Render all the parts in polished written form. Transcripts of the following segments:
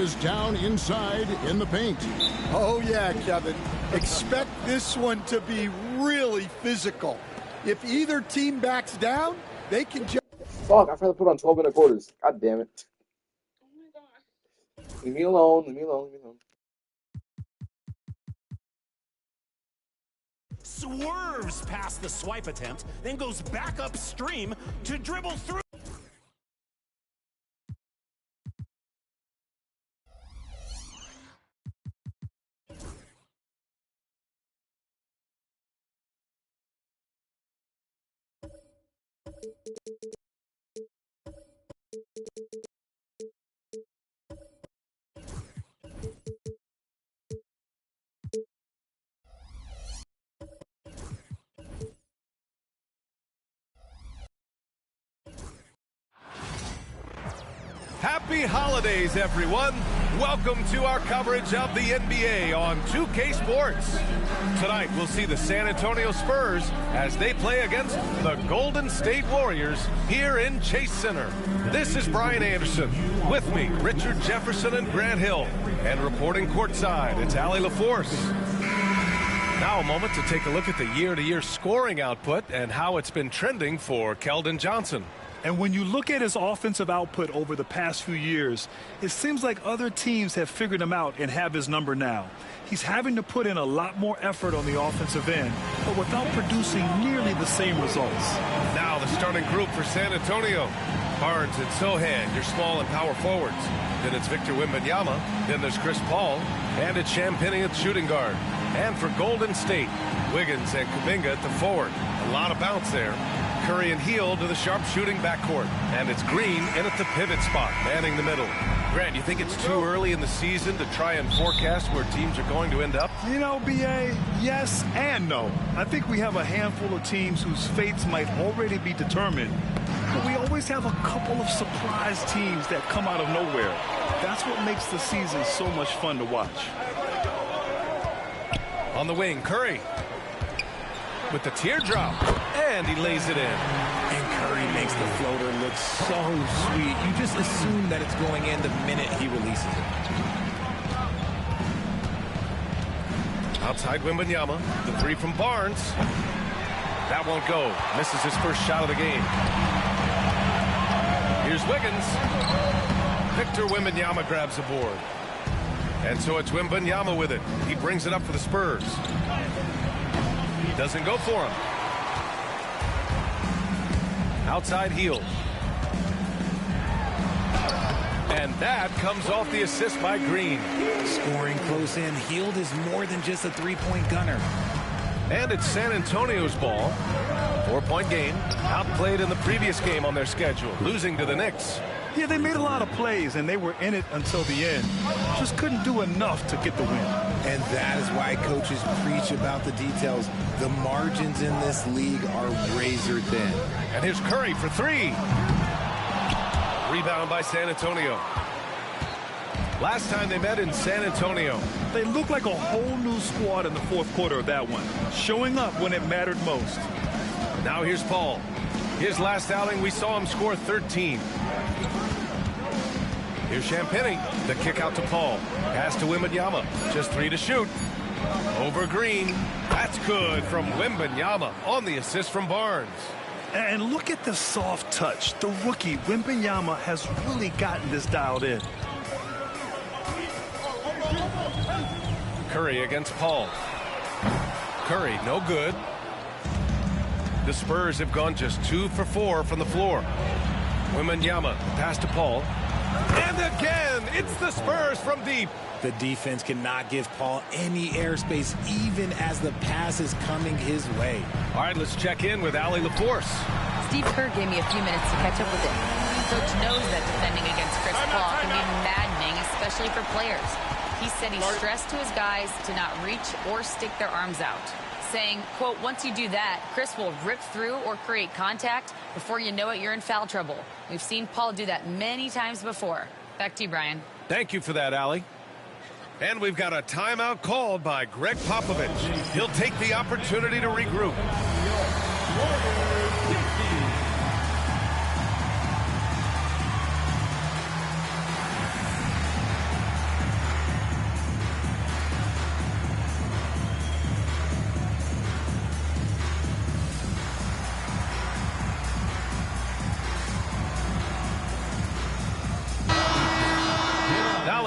is down inside in the paint. Oh, yeah, Kevin. Expect this one to be really physical. If either team backs down, they can just... Fuck, I forgot to put on 12-minute quarters. God damn it. Oh my gosh. Leave me alone, leave me alone, leave me alone. Swerves past the swipe attempt, then goes back upstream to dribble through. Happy holidays, everyone. Welcome to our coverage of the NBA on 2K Sports. Tonight, we'll see the San Antonio Spurs as they play against the Golden State Warriors here in Chase Center. This is Brian Anderson. With me, Richard Jefferson and Grant Hill. And reporting courtside, it's Allie LaForce. Now a moment to take a look at the year-to-year scoring output and how it's been trending for Keldon Johnson. And when you look at his offensive output over the past few years, it seems like other teams have figured him out and have his number now. He's having to put in a lot more effort on the offensive end, but without producing nearly the same results. Now the starting group for San Antonio. Barnes and Sohan, your small and power forwards. Then it's Victor Wembanyama. Then there's Chris Paul. And it's Champagnie at shooting guard. And for Golden State, Wiggins and Kuminga at the forward. A lot of bounce there. Curry and Hield to the sharpshooting backcourt. And it's Green in at the pivot spot, manning the middle. Grant, you think it's too early in the season to try and forecast where teams are going to end up? You know, B.A., yes and no. I think we have a handful of teams whose fates might already be determined. But we always have a couple of surprise teams that come out of nowhere. That's what makes the season so much fun to watch. On the wing, Curry with the teardrop, and he lays it in. And Curry makes the floater look so sweet. You just assume that it's going in the minute he releases it. Outside Wembanyama, the three from Barnes. That won't go. Misses his first shot of the game. Here's Wiggins. Victor Wembanyama grabs the board. And so it's Wembanyama with it. He brings it up for the Spurs. Doesn't go for him. Outside Hield. And that comes off the assist by Green. Scoring close in. Hield is more than just a three-point gunner. And it's San Antonio's ball. 4-point game. Outplayed in the previous game on their schedule, losing to the Knicks. Yeah, they made a lot of plays, and they were in it until the end. Just couldn't do enough to get the win. And that is why coaches preach about the details. The margins in this league are razor thin. And here's Curry for three. Rebound by San Antonio. Last time they met in San Antonio. They look like a whole new squad in the fourth quarter of that one, showing up when it mattered most. Now here's Paul. His last outing, we saw him score 13. Here's Champagnie. The kick out to Paul. Pass to Wembanyama. Just three to shoot. Over Green. That's good from Wembanyama on the assist from Barnes. And look at the soft touch. The rookie, Wembanyama, has really gotten this dialed in. Curry against Paul. Curry, no good. The Spurs have gone just 2 for 4 from the floor. Wembanyama, pass to Paul. And again, it's the Spurs from deep. The defense cannot give Paul any airspace, even as the pass is coming his way. All right, let's check in with Allie LaForce. Steve Kerr gave me a few minutes to catch up with him. Coach knows that defending against Chris Paul can be maddening, especially for players. He said he stressed to his guys to not reach or stick their arms out, saying, quote, once you do that, Chris will rip through or create contact. Before you know it, you're in foul trouble. We've seen Paul do that many times before. Back to you, Brian. Thank you for that, Allie. And we've got a timeout called by Greg Popovich. He'll take the opportunity to regroup.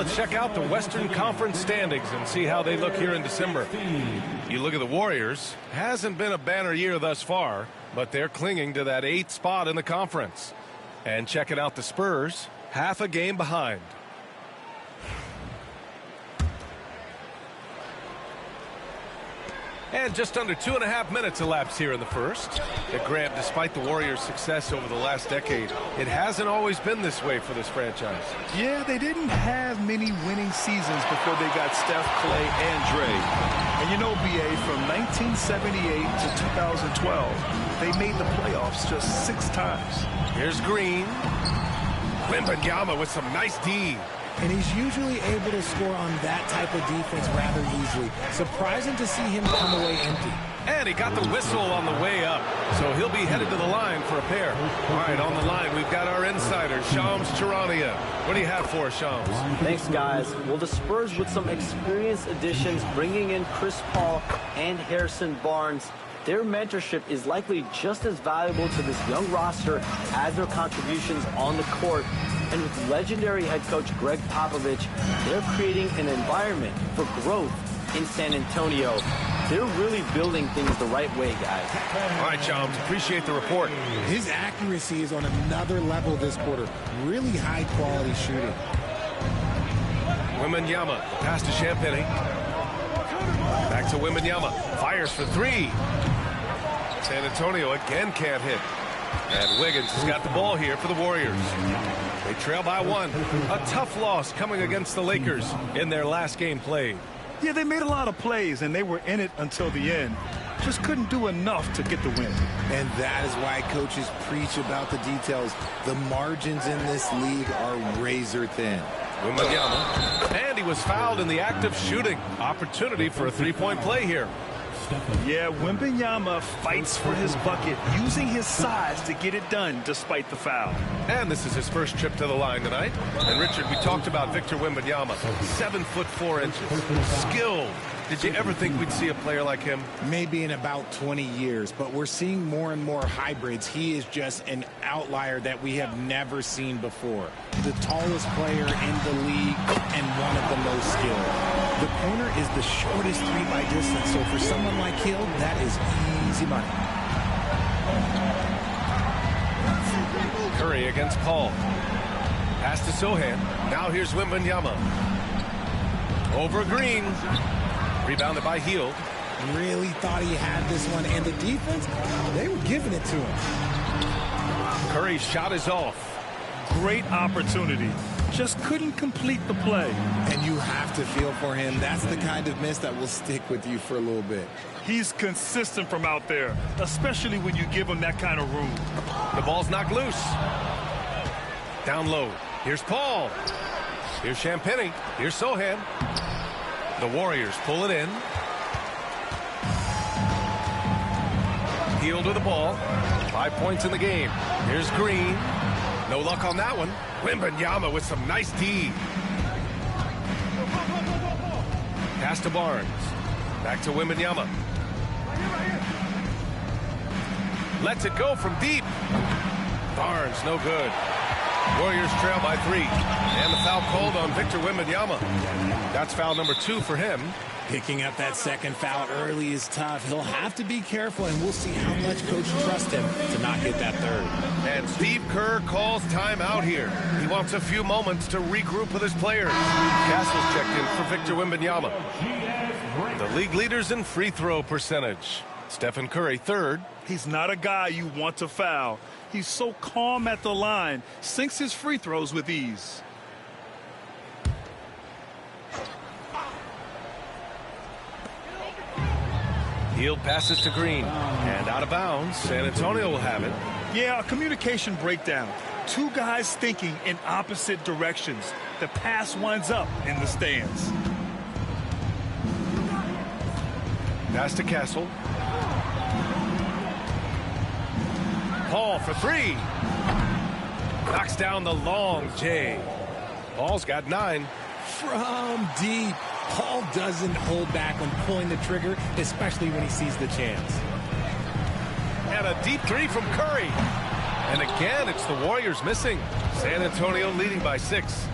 let's check out the Western Conference standings and see how they look here in December. You look at the Warriors. Hasn't been a banner year thus far, but they're clinging to that 8th spot in the conference. And checking out the Spurs, half a game behind. And just under 2.5 minutes elapsed here in the first. Grant, despite the Warriors' success over the last decade, it hasn't always been this way for this franchise. Yeah, they didn't have many winning seasons before they got Steph, Clay, and Dre. And you know, BA, from 1978 to 2012, they made the playoffs just 6 times. Here's Green. Wembanyama with some nice D. And he's usually able to score on that type of defense rather easily. Surprising to see him come away empty. And he got the whistle on the way up, so he'll be headed to the line for a pair. All right, on the line, we've got our insider, Shams Charania. What do you have for us, Shams? Thanks, guys. Well, the Spurs with some experienced additions, bringing in Chris Paul and Harrison Barnes. Their mentorship is likely just as valuable to this young roster as their contributions on the court. And with legendary head coach Greg Popovich, they're creating an environment for growth in San Antonio. They're really building things the right way, guys. All right, Shams, appreciate the report. His accuracy is on another level this quarter. Really high-quality shooting. Wembanyama, pass to Champagnie. Back to Wembanyama, fires for 3. San Antonio again can't hit. And Wiggins has got the ball here for the Warriors. They trail by 1. A tough loss coming against the Lakers in their last game played. Yeah, they made a lot of plays, and they were in it until the end. Just couldn't do enough to get the win. And that is why coaches preach about the details. The margins in this league are razor thin. Wembanyama. And he was fouled in the act of shooting. Opportunity for a 3-point play here. Yeah, Wembanyama fights for his bucket, using his size to get it done despite the foul. And this is his first trip to the line tonight. And Richard, we talked about Victor Wembanyama, 7'4", skilled. Did you ever think we'd see a player like him? Maybe in about 20 years, but we're seeing more and more hybrids. He is just an outlier that we have never seen before. The tallest player in the league and one of the most skilled. The corner is the shortest 3 by distance, so for someone like Hill, that is easy money. Curry against Paul. Pass to Sohan. Now here's Wembanyama. Over Green. Rebounded by Hield. Really thought he had this one, and the defense, they were giving it to him. Curry's shot is off. Great opportunity. Just couldn't complete the play. And you have to feel for him. That's the kind of miss that will stick with you for a little bit. He's consistent from out there, especially when you give him that kind of room. The ball's knocked loose. Down low. Here's Paul. Here's Champagnie. Here's Sohan. The Warriors pull it in. Hield with the ball. 5 points in the game. Here's Green. No luck on that one. Wembanyama with some nice D. Pass to Barnes. Back to Wembanyama. Lets it go from deep. Barnes, no good. Warriors trail by 3. And the foul called on Victor Wembanyama. That's foul number 2 for him. Picking up that second foul early is tough. He'll have to be careful, and we'll see how much coach trusts him to not get that third. And Steve Kerr calls timeout here. He wants a few moments to regroup with his players. Castle's checked in for Victor Wembanyama. The league leaders in free throw percentage. Stephen Curry, 3rd. He's not a guy you want to foul. He's so calm at the line, sinks his free throws with ease. Hield passes to Green. And out of bounds. San Antonio will have it. Yeah, a communication breakdown. 2 guys thinking in opposite directions. The pass winds up in the stands. Pass to Castle. Paul for 3. Knocks down the long J. Paul's got 9. From deep. Paul doesn't hold back when pulling the trigger, especially when he sees the chance. And a deep 3 from Curry. And again, it's the Warriors missing. San Antonio leading by 6.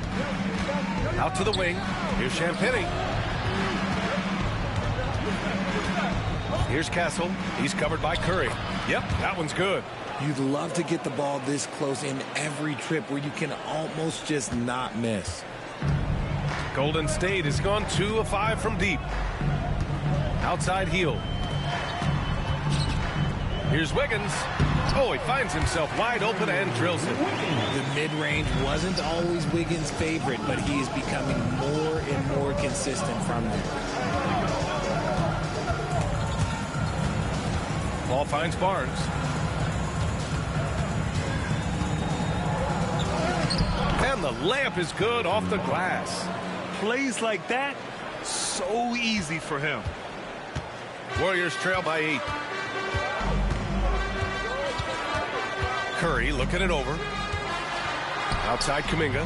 Out to the wing. Here's Champagny. Here's Castle. He's covered by Curry. Yep, that one's good. You'd love to get the ball this close in every trip where you can almost just not miss. Golden State has gone 2 of 5 from deep. Outside heel. Here's Wiggins. Oh, he finds himself wide open and drills it. The mid-range wasn't always Wiggins' favorite, but he is becoming more and more consistent from there. Ball finds Barnes. And the layup is good off the glass. Plays like that, so easy for him. Warriors trail by 8. Curry looking it over. Outside Kuminga.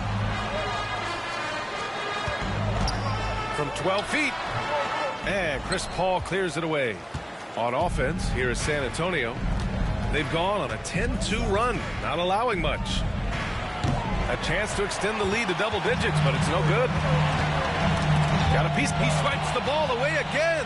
From 12 feet. And Chris Paul clears it away. On offense, here is San Antonio. They've gone on a 10-2 run, not allowing much. A chance to extend the lead to double digits, but it's no good. Got a piece. He swipes the ball away again.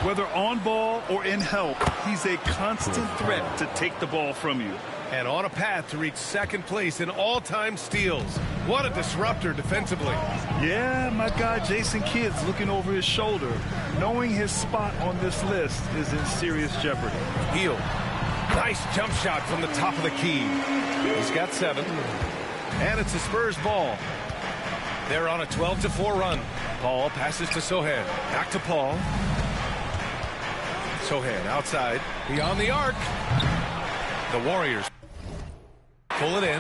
Whether on ball or in help, he's a constant threat to take the ball from you. And on a path to reach second place in all-time steals. What a disruptor defensively. Yeah, my guy Jason Kidd's looking over his shoulder, knowing his spot on this list is in serious jeopardy. Heel. Nice jump shot from the top of the key. He's got 7. And it's a Spurs ball. They're on a 12-4 run. Paul passes to Sohan. Back to Paul. Sohan outside. Beyond the arc. The Warriors pull it in.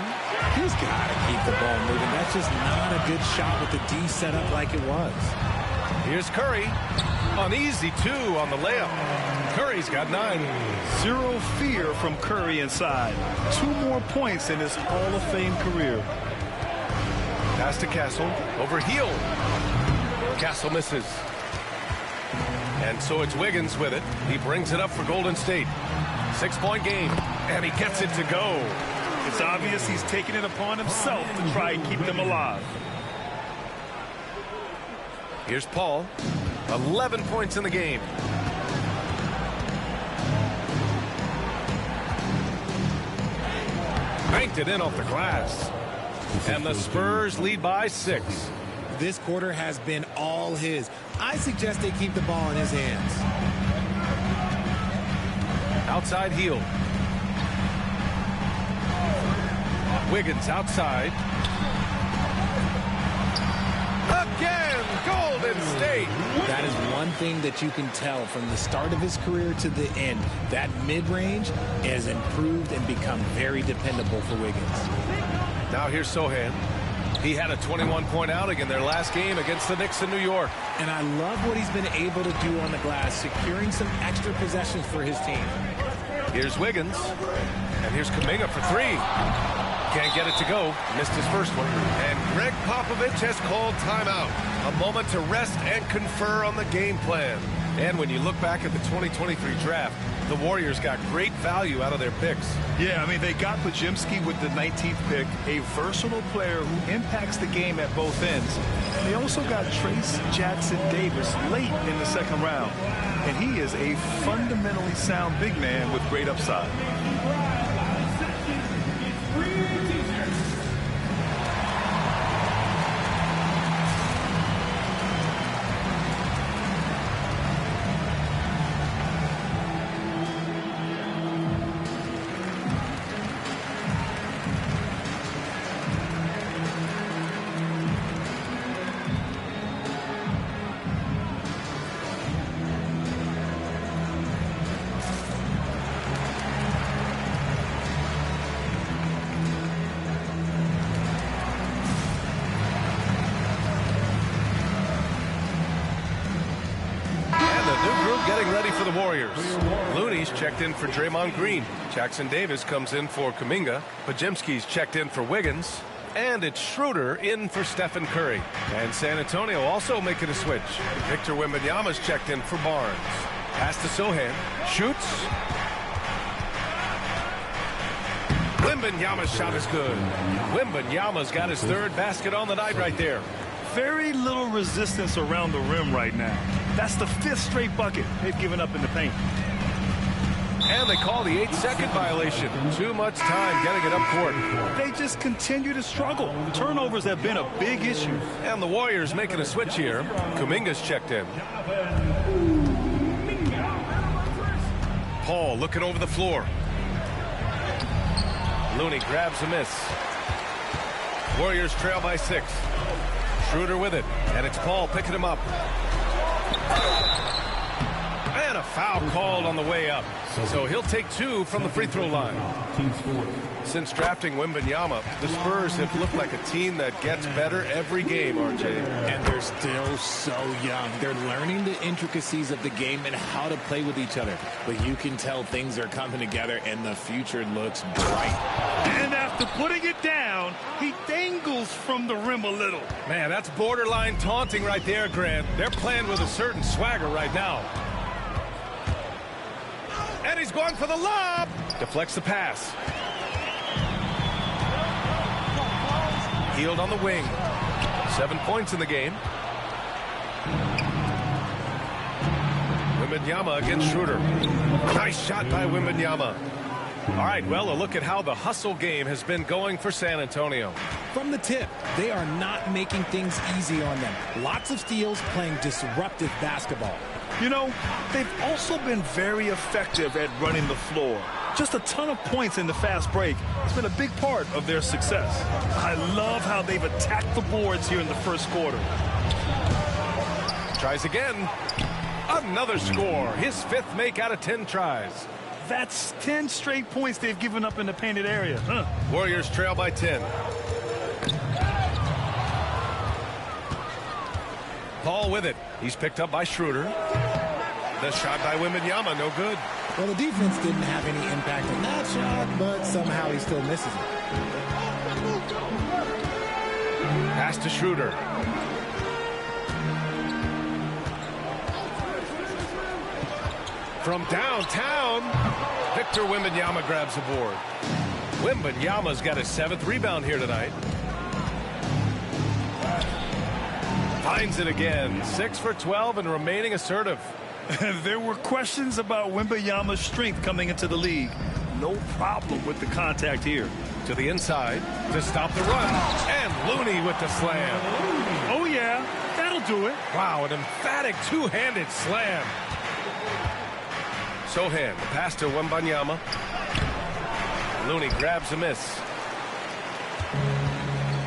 He's got to keep the ball moving. That's just not a good shot with the D set up like it was. Here's Curry. An easy 2 on the layup. Curry's got 9. Zero fear from Curry inside. 2 more points in his Hall of Fame career. Pass to Castle. Over heel. Castle misses. And so it's Wiggins with it. He brings it up for Golden State. 6-point game. And he gets it to go. It's obvious he's taking it upon himself to try and keep them alive. Here's Paul. 11 points in the game. Banked it in off the glass. And the Spurs lead by 6. This quarter has been all his. I suggest they keep the ball in his hands. Outside heel. Wiggins outside. Again, Golden State. That is one thing that you can tell from the start of his career to the end. That mid-range has improved and become very dependable for Wiggins. Now here's Sohan. He had a 21-point outing in their last game against the Knicks in New York. And I love what he's been able to do on the glass, securing some extra possessions for his team. Here's Wiggins. And here's Kuminga for 3. Can't get it to go. Missed his first one. And Greg Popovich has called timeout. A moment to rest and confer on the game plan. And when you look back at the 2023 draft, the Warriors got great value out of their picks. Yeah, I mean, they got Podziemski with the 19th pick, a versatile player who impacts the game at both ends. They also got Trace Jackson Davis late in the second round. And he is a fundamentally sound big man with great upside. Getting ready for the Warriors. Looney's checked in for Draymond Green. Jackson Davis comes in for Kuminga. Podziemski's checked in for Wiggins. And it's Schroeder in for Stephen Curry. And San Antonio also making a switch. Victor Wembanyama's checked in for Barnes. Pass to Sohan. Shoots. Wembanyama's shot is good. Wembanyama's got his 3rd basket on the night right there. Very little resistance around the rim right now. That's the 5th straight bucket they've given up in the paint. And they call the 8-second violation. Too much time getting it up court. They just continue to struggle. Turnovers have been a big issue. And the Warriors making a switch here. Kuminga's checked in. Paul looking over the floor. Looney grabs a miss. Warriors trail by 6. Schroeder with it, and it's Paul picking him up. And a foul called on the way up. So he'll take 2 from the free throw line. Since drafting Wembanyama, the Spurs have looked like a team that gets better every game, RJ. And they're still so young. They're learning the intricacies of the game and how to play with each other. But you can tell things are coming together, and the future looks bright. And after putting it down, he dangles from the rim a little. Man, that's borderline taunting right there, Grant. They're playing with a certain swagger right now. And he's going for the lob. Deflects the pass. Healed on the wing. 7 points in the game. Wembanyama against Schroeder. Nice shot by Wembanyama. All right, well, a look at how the hustle game has been going for San Antonio. From the tip, they are not making things easy on them. Lots of steals, playing disruptive basketball. You know, they've also been very effective at running the floor. Just a ton of points in the fast break. It's been a big part of their success. I love how they've attacked the boards here in the first quarter. Tries again. Another score. His 5th make out of 10 tries. That's 10 straight points they've given up in the painted area. Warriors trail by 10. Paul with it. He's picked up by Schroeder. The shot by Wembanyama, no good. Well, the defense didn't have any impact on that shot, but somehow he still misses it. Pass to Schroeder. From downtown, Victor Wembanyama grabs the board. Wembanyama's got his 7th rebound here tonight. Finds it again. 6 for 12 and remaining assertive. There were questions about Wembanyama's strength coming into the league. No problem with the contact here. To the inside to stop the run. And Looney with the slam. Oh, yeah. That'll do it. Wow, an emphatic two-handed slam. Sohan, the pass to Wembanyama. Looney grabs a miss.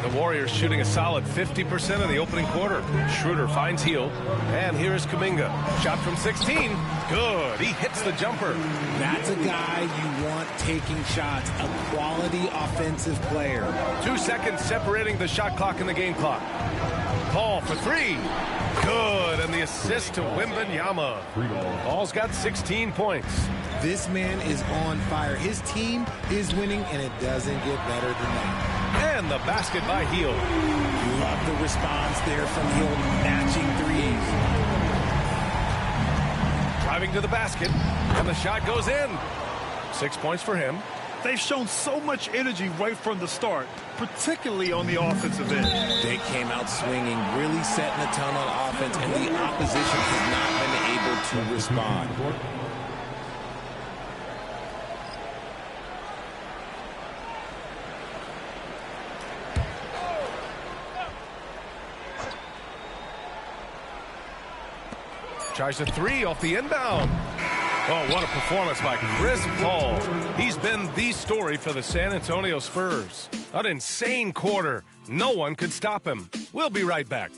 The Warriors shooting a solid 50% in the opening quarter. Schroeder finds Hield. And here is Kuminga. Shot from 16. Good. He hits the jumper. That's a guy you want taking shots. A quality offensive player. 2 seconds separating the shot clock and the game clock. Paul for 3. Good. And the assist to Wembanyama. Paul's got 16 points. This man is on fire. His team is winning, and it doesn't get better than that. And the basket by Hield. Love the response there from Hield, matching threes. Driving to the basket, and the shot goes in. 6 points for him. They've shown so much energy right from the start, particularly on the offensive end. They came out swinging, really setting a tone on offense, and the opposition has not been able to respond. Tries a 3 off the inbound. Oh, what a performance by Chris Paul. He's been the story for the San Antonio Spurs. An insane quarter. No one could stop him. We'll be right back.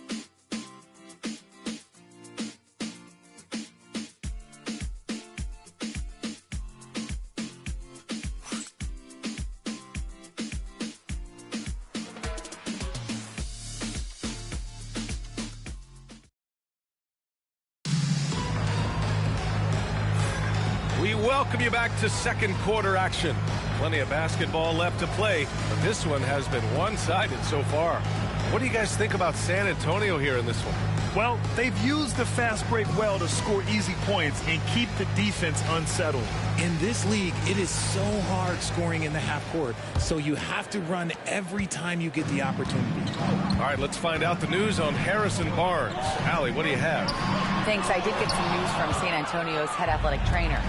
We welcome you back to second quarter action. Plenty of basketball left to play, but this one has been one-sided so far. What do you guys think about San Antonio here in this one? Well, they've used the fast break well to score easy points and keep the defense unsettled. In this league, it is so hard scoring in the half court, so you have to run every time you get the opportunity. All right, let's find out the news on Harrison Barnes. Allie, what do you have? Thanks. I did get some news from San Antonio's head athletic trainer.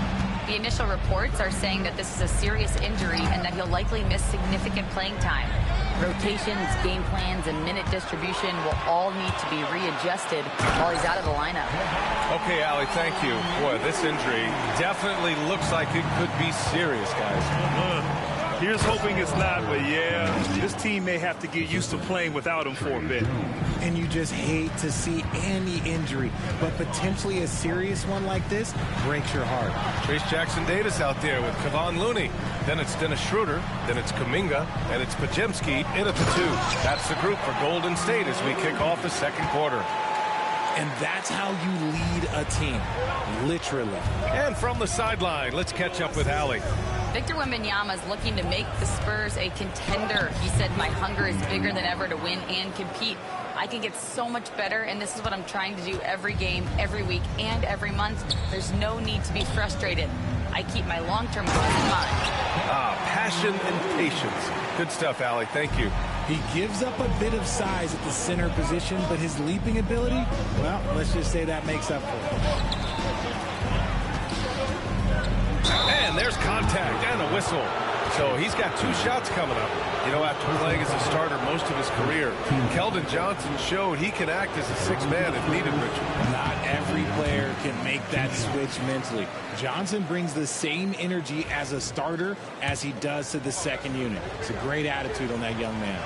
The initial reports are saying that this is a serious injury and that he'll likely miss significant playing time. Rotations, game plans, and minute distribution will all need to be readjusted while he's out of the lineup. Okay, Allie, thank you. Boy, this injury definitely looks like it could be serious, guys. Here's hoping it's not, but yeah, this team may have to get used to playing without him for a bit. And you just hate to see any injury, but potentially a serious one like this breaks your heart. Trace Jackson-Davis out there with Kevon Looney. Then it's Dennis Schroeder. Then it's Kuminga. And it's Pajemski in at the 2. That's the group for Golden State as we kick off the second quarter. And that's how you lead a team, literally. And from the sideline, let's catch up with Allie. Victor Wembanyama is looking to make the Spurs a contender. He said, "My hunger is bigger than ever to win and compete. I can get so much better, and this is what I'm trying to do every game, every week, and every month. There's no need to be frustrated. I keep my long-term goals in mind." Passion and patience. Good stuff, Allie. Thank you. He gives up a bit of size at the center position, but his leaping ability, well, let's just say that makes up for it. And there's contact and a whistle. So he's got 2 shots coming up. You know, after playing as a starter most of his career, Keldon Johnson showed he can act as a 6th man if needed, Richard. Not every player can make that switch mentally. Johnson brings the same energy as a starter as he does to the second unit. It's a great attitude on that young man.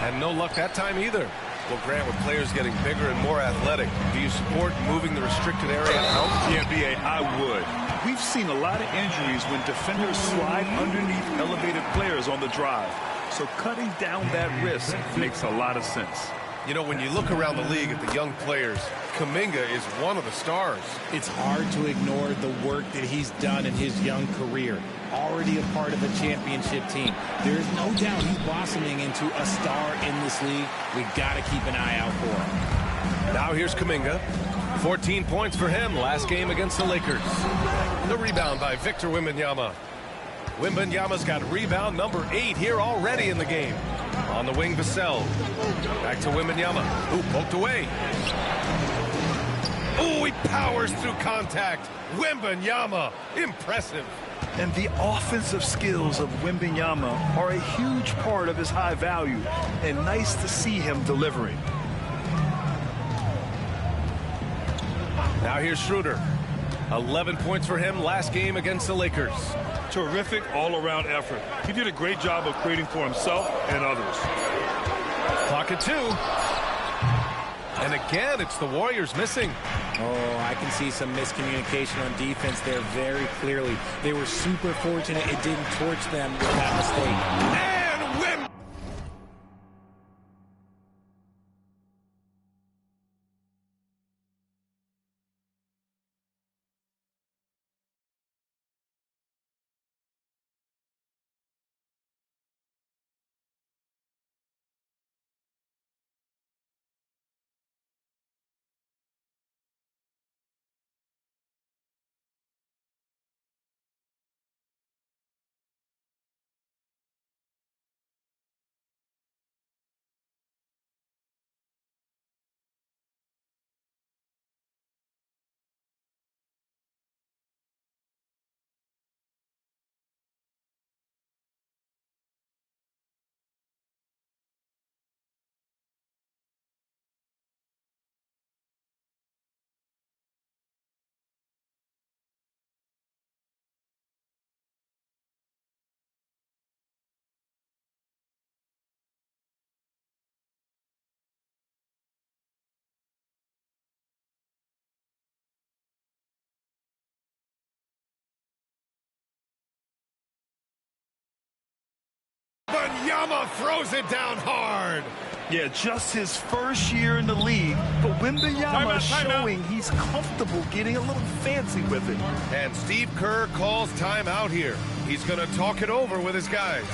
And no luck that time either. Well, Grant, with players getting bigger and more athletic, do you support moving the restricted area out? Yeah, B.A., I would. We've seen a lot of injuries when defenders slide underneath elevated players on the drive. So cutting down that risk makes a lot of sense. You know, when you look around the league at the young players, Kuminga is one of the stars. It's hard to ignore the work that he's done in his young career. Already a part of a championship team. There's no doubt he's blossoming into a star in this league. We got to keep an eye out for him. Now here's Kuminga. 14 points for him last game against the Lakers. The rebound by Victor Wembanyama. Wembanyama's got rebound number 8 here already in the game. On the wing, Vassell. Back to Wembanyama. Ooh, poked away. Ooh, he powers through contact. Wembanyama, impressive. And the offensive skills of Wembanyama are a huge part of his high value, and nice to see him delivering. Now here's Schroeder. 11 points for him last game against the Lakers. Terrific all-around effort. He did a great job of creating for himself and others. Clock at 2. And again, it's the Warriors missing. Oh, I can see some miscommunication on defense there very clearly. They were super fortunate it didn't torch them with that mistake. And Wim. Wembanyama throws it down hard. Yeah, just his first year in the league, but Wembanyama is showing he's comfortable getting a little fancy with it. And Steve Kerr calls timeout here. He's going to talk it over with his guys.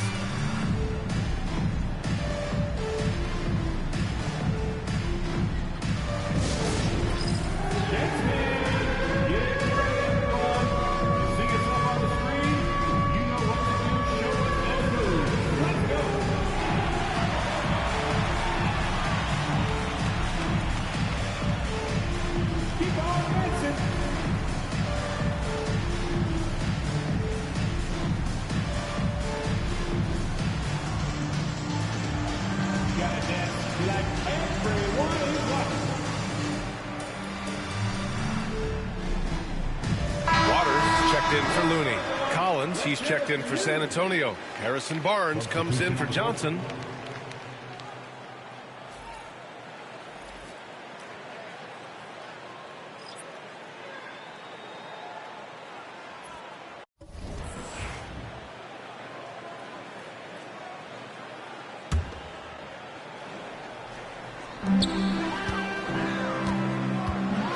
in for Looney. Collins, he's checked in for San Antonio. Harrison Barnes comes in for Johnson.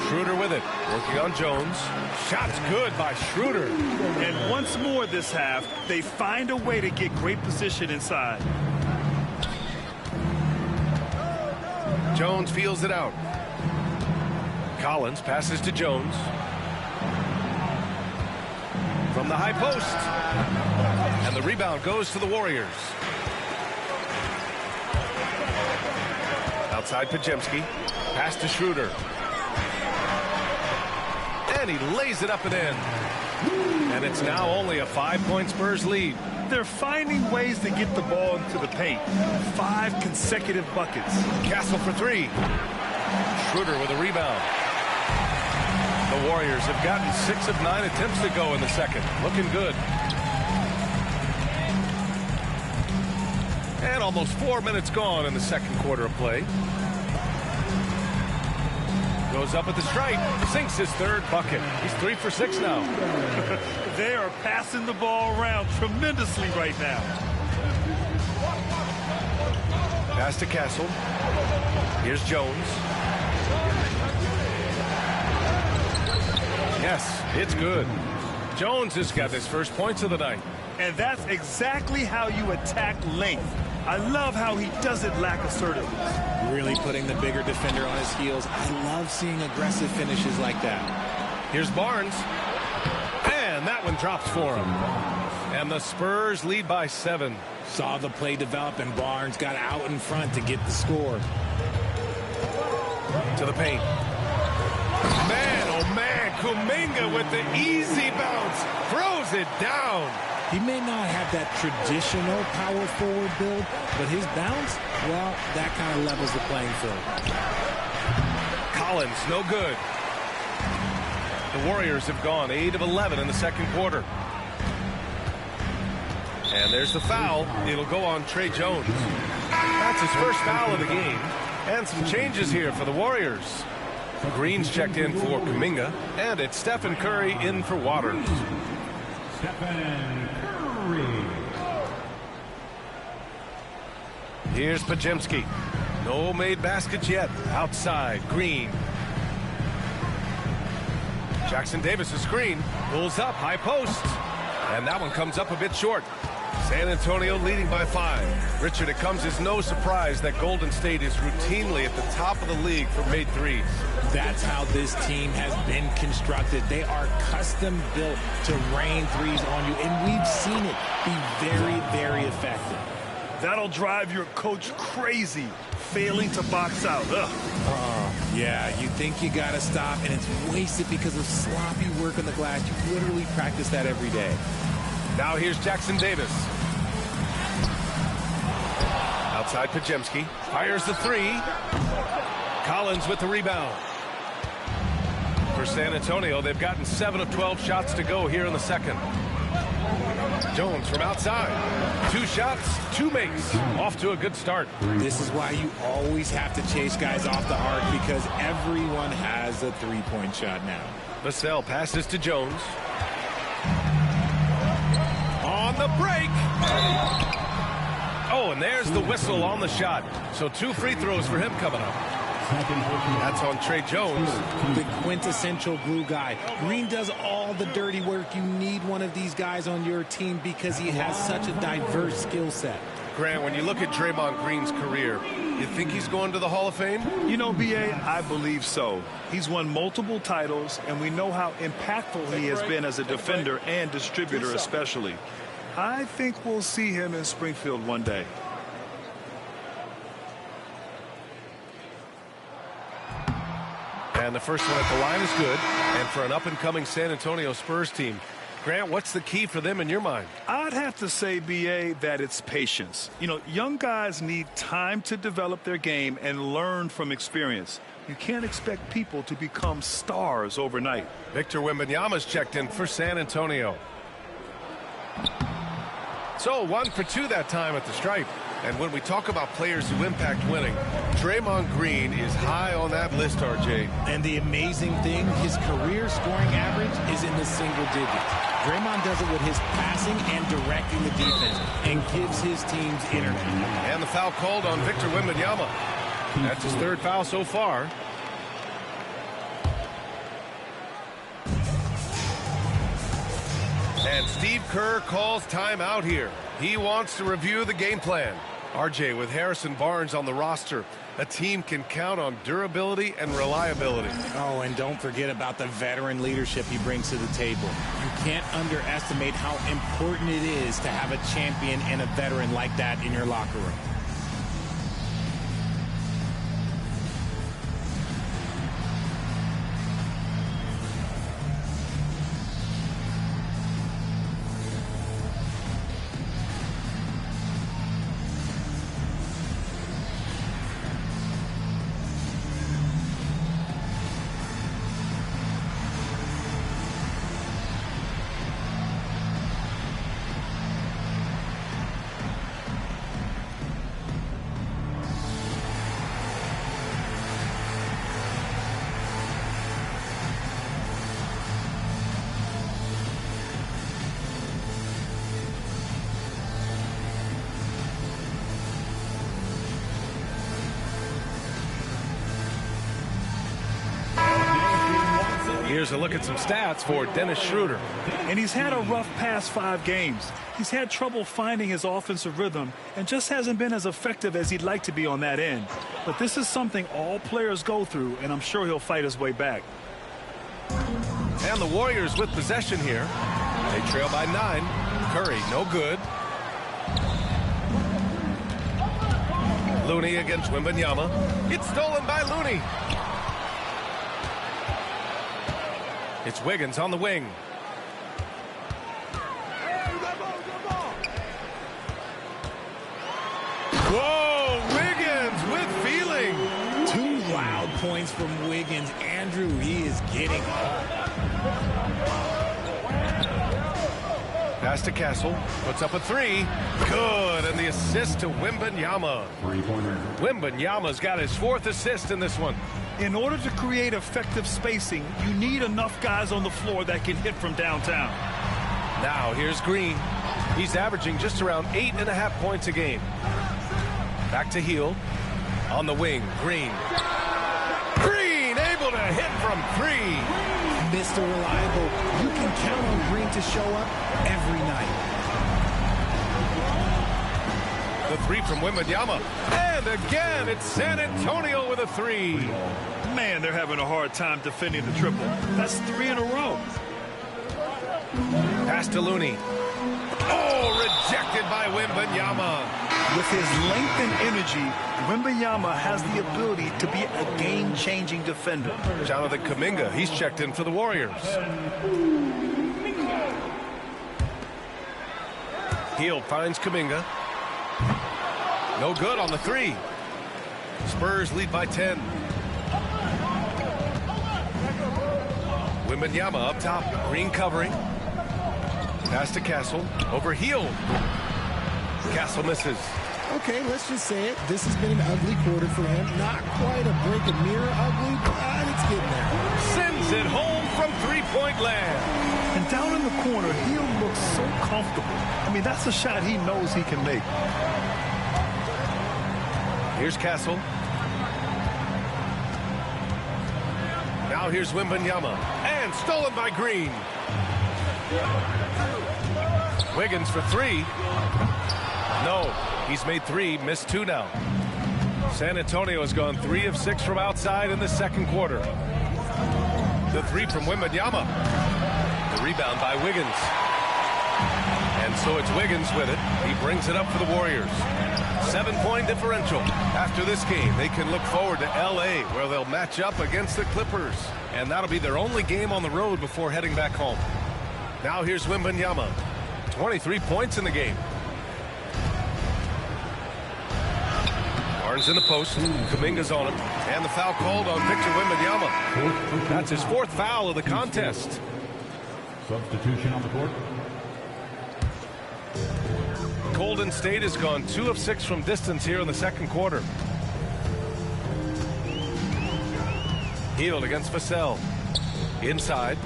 Schroeder with it, working on Jones. Shot's good by Schroeder. And once more this half, they find a way to get great position inside. Jones feels it out. Collins passes to Jones. From the high post. And the rebound goes to the Warriors. Outside Pajemski. Pass to Schroeder. And he lays it up and in. And it's now only a 5-point Spurs lead. They're finding ways to get the ball into the paint. 5 consecutive buckets. Castle for 3. Schroeder with a rebound. The Warriors have gotten 6 of 9 attempts to go in the second. Looking good. And almost 4 minutes gone in the second quarter of play. Goes up at the stripe, sinks his 3rd bucket. He's 3 for 6 now. They are passing the ball around tremendously right now. Pass to Castle. Here's Jones. Yes, it's good. Jones has got his first points of the night. And that's exactly how you attack length. I love how he doesn't lack assertiveness. Really putting the bigger defender on his heels. I love seeing aggressive finishes like that. Here's Barnes. And that one drops for him. And the Spurs lead by 7. Saw the play develop, and Barnes got out in front to get the score. To the paint. Man, oh man, Kuminga with the easy bounce. Throws it down. He may not have that traditional power forward build, but his bounce, well, that kind of levels the playing field. Collins, no good. The Warriors have gone 8 of 11 in the second quarter. And there's the foul. It'll go on Trey Jones. That's his first foul of the game. And some changes here for the Warriors. Green's checked in for Kuminga. And it's Stephen Curry in for Waters. Stephen Curry. Here's Pajemski. No made baskets yet. Outside, Green. Jackson Davis' screen. Pulls up, high post. And that one comes up a bit short. San Antonio leading by 5. Richard, it comes as no surprise that Golden State is routinely at the top of the league for made threes. That's how this team has been constructed. They are custom built to rain threes on you, and we've seen it be very, very effective. That'll drive your coach crazy, failing to box out. Yeah, you think you got to stop, and it's wasted because of sloppy work on the glass. You literally practice that every day. Now here's Jackson Davis. Outside Pajemski. Fires the 3. Collins with the rebound. For San Antonio, they've gotten 7 of 12 shots to go here in the second. Jones from outside. 2 shots, 2 makes. Off to a good start. This is why you always have to chase guys off the arc, because everyone has a three-point shot now. Vassell passes to Jones. On the break. Oh, and there's the whistle on the shot. So 2 free throws for him coming up. That's on Trey Jones. The quintessential glue guy. Green does all the dirty work. You need one of these guys on your team because he has such a diverse skill set. Grant, when you look at Draymond Green's career, you think he's going to the Hall of Fame? You know, B.A., I believe so. He's won multiple titles, and we know how impactful he has been as a defender and distributor especially. I think we'll see him in Springfield one day. And the first one at the line is good. And for an up-and-coming San Antonio Spurs team, Grant, what's the key for them in your mind? I'd have to say, B.A., that it's patience. You know, young guys need time to develop their game and learn from experience. You can't expect people to become stars overnight. Victor Wembanyama's checked in for San Antonio. So 1 for 2 that time at the stripe. And when we talk about players who impact winning, Draymond Green is high on that list, RJ. And the amazing thing, his career scoring average is in the single digits. Draymond does it with his passing and directing the defense and gives his teams energy. And the foul called on Victor Wembanyama. That's his 3rd foul so far. And Steve Kerr calls timeout here. He wants to review the game plan. RJ, with Harrison Barnes on the roster, a team can count on durability and reliability. Oh, and don't forget about the veteran leadership he brings to the table. You can't underestimate how important it is to have a champion and a veteran like that in your locker room. Here's a look at some stats for Dennis Schroeder. And he's had a rough past 5 games. He's had trouble finding his offensive rhythm and just hasn't been as effective as he'd like to be on that end. But this is something all players go through, and I'm sure he'll fight his way back. And the Warriors with possession here. They trail by 9. Curry, no good. Looney against Wembanyama. It's stolen by Looney. It's Wiggins on the wing. Whoa, Wiggins with feeling. 2 loud points from Wiggins. Andrew, he is getting up. Pass to Castle. Puts up a 3. Good. And the assist to Wembanyama. Wembanyama's got his 4th assist in this one. In order to create effective spacing, you need enough guys on the floor that can hit from downtown. Now here's Green. He's averaging just around 8.5 points a game. Back to Hield. On the wing, Green. Green able to hit from 3. Mr. Reliable, you can count on Green to show up every night. The 3 from Wembanyama. And again, it's San Antonio with a 3. Man, they're having a hard time defending the triple. That's 3 in a row. Pass to Looney. Oh, rejected by Wembanyama. With his length and energy, Wembanyama has the ability to be a game-changing defender. Jonathan Kuminga, he's checked in for the Warriors. Hield finds Kuminga. No good on the 3. Spurs lead by 10. Wembanyama up top. Green covering. Pass to Castle. Over Hield. Castle misses. Okay, let's just say it. This has been an ugly quarter for him. Not quite a break a mirror ugly, but it's getting there. Sends it home from 3-point land. And down in the corner, Hield looks so comfortable. I mean, that's a shot he knows he can make. Here's Castle. Now here's Wembanyama. And stolen by Green. Wiggins for 3. No, he's made 3, missed 2 now. San Antonio has gone 3 of 6 from outside in the second quarter. The 3 from Wembanyama. The rebound by Wiggins. And so it's Wiggins with it. He brings it up for the Warriors. 7-point differential. After this game, they can look forward to LA, where they'll match up against the Clippers. And that'll be their only game on the road before heading back home. Now here's Wembanyama. 23 points in the game. Barnes in the post. Kuminga's on him. And the foul called on Victor Wembanyama. That's his 4th foul of the contest. Substitution on the court. Golden State has gone 2 of 6 from distance here in the second quarter. Hield against Vassell. Inside.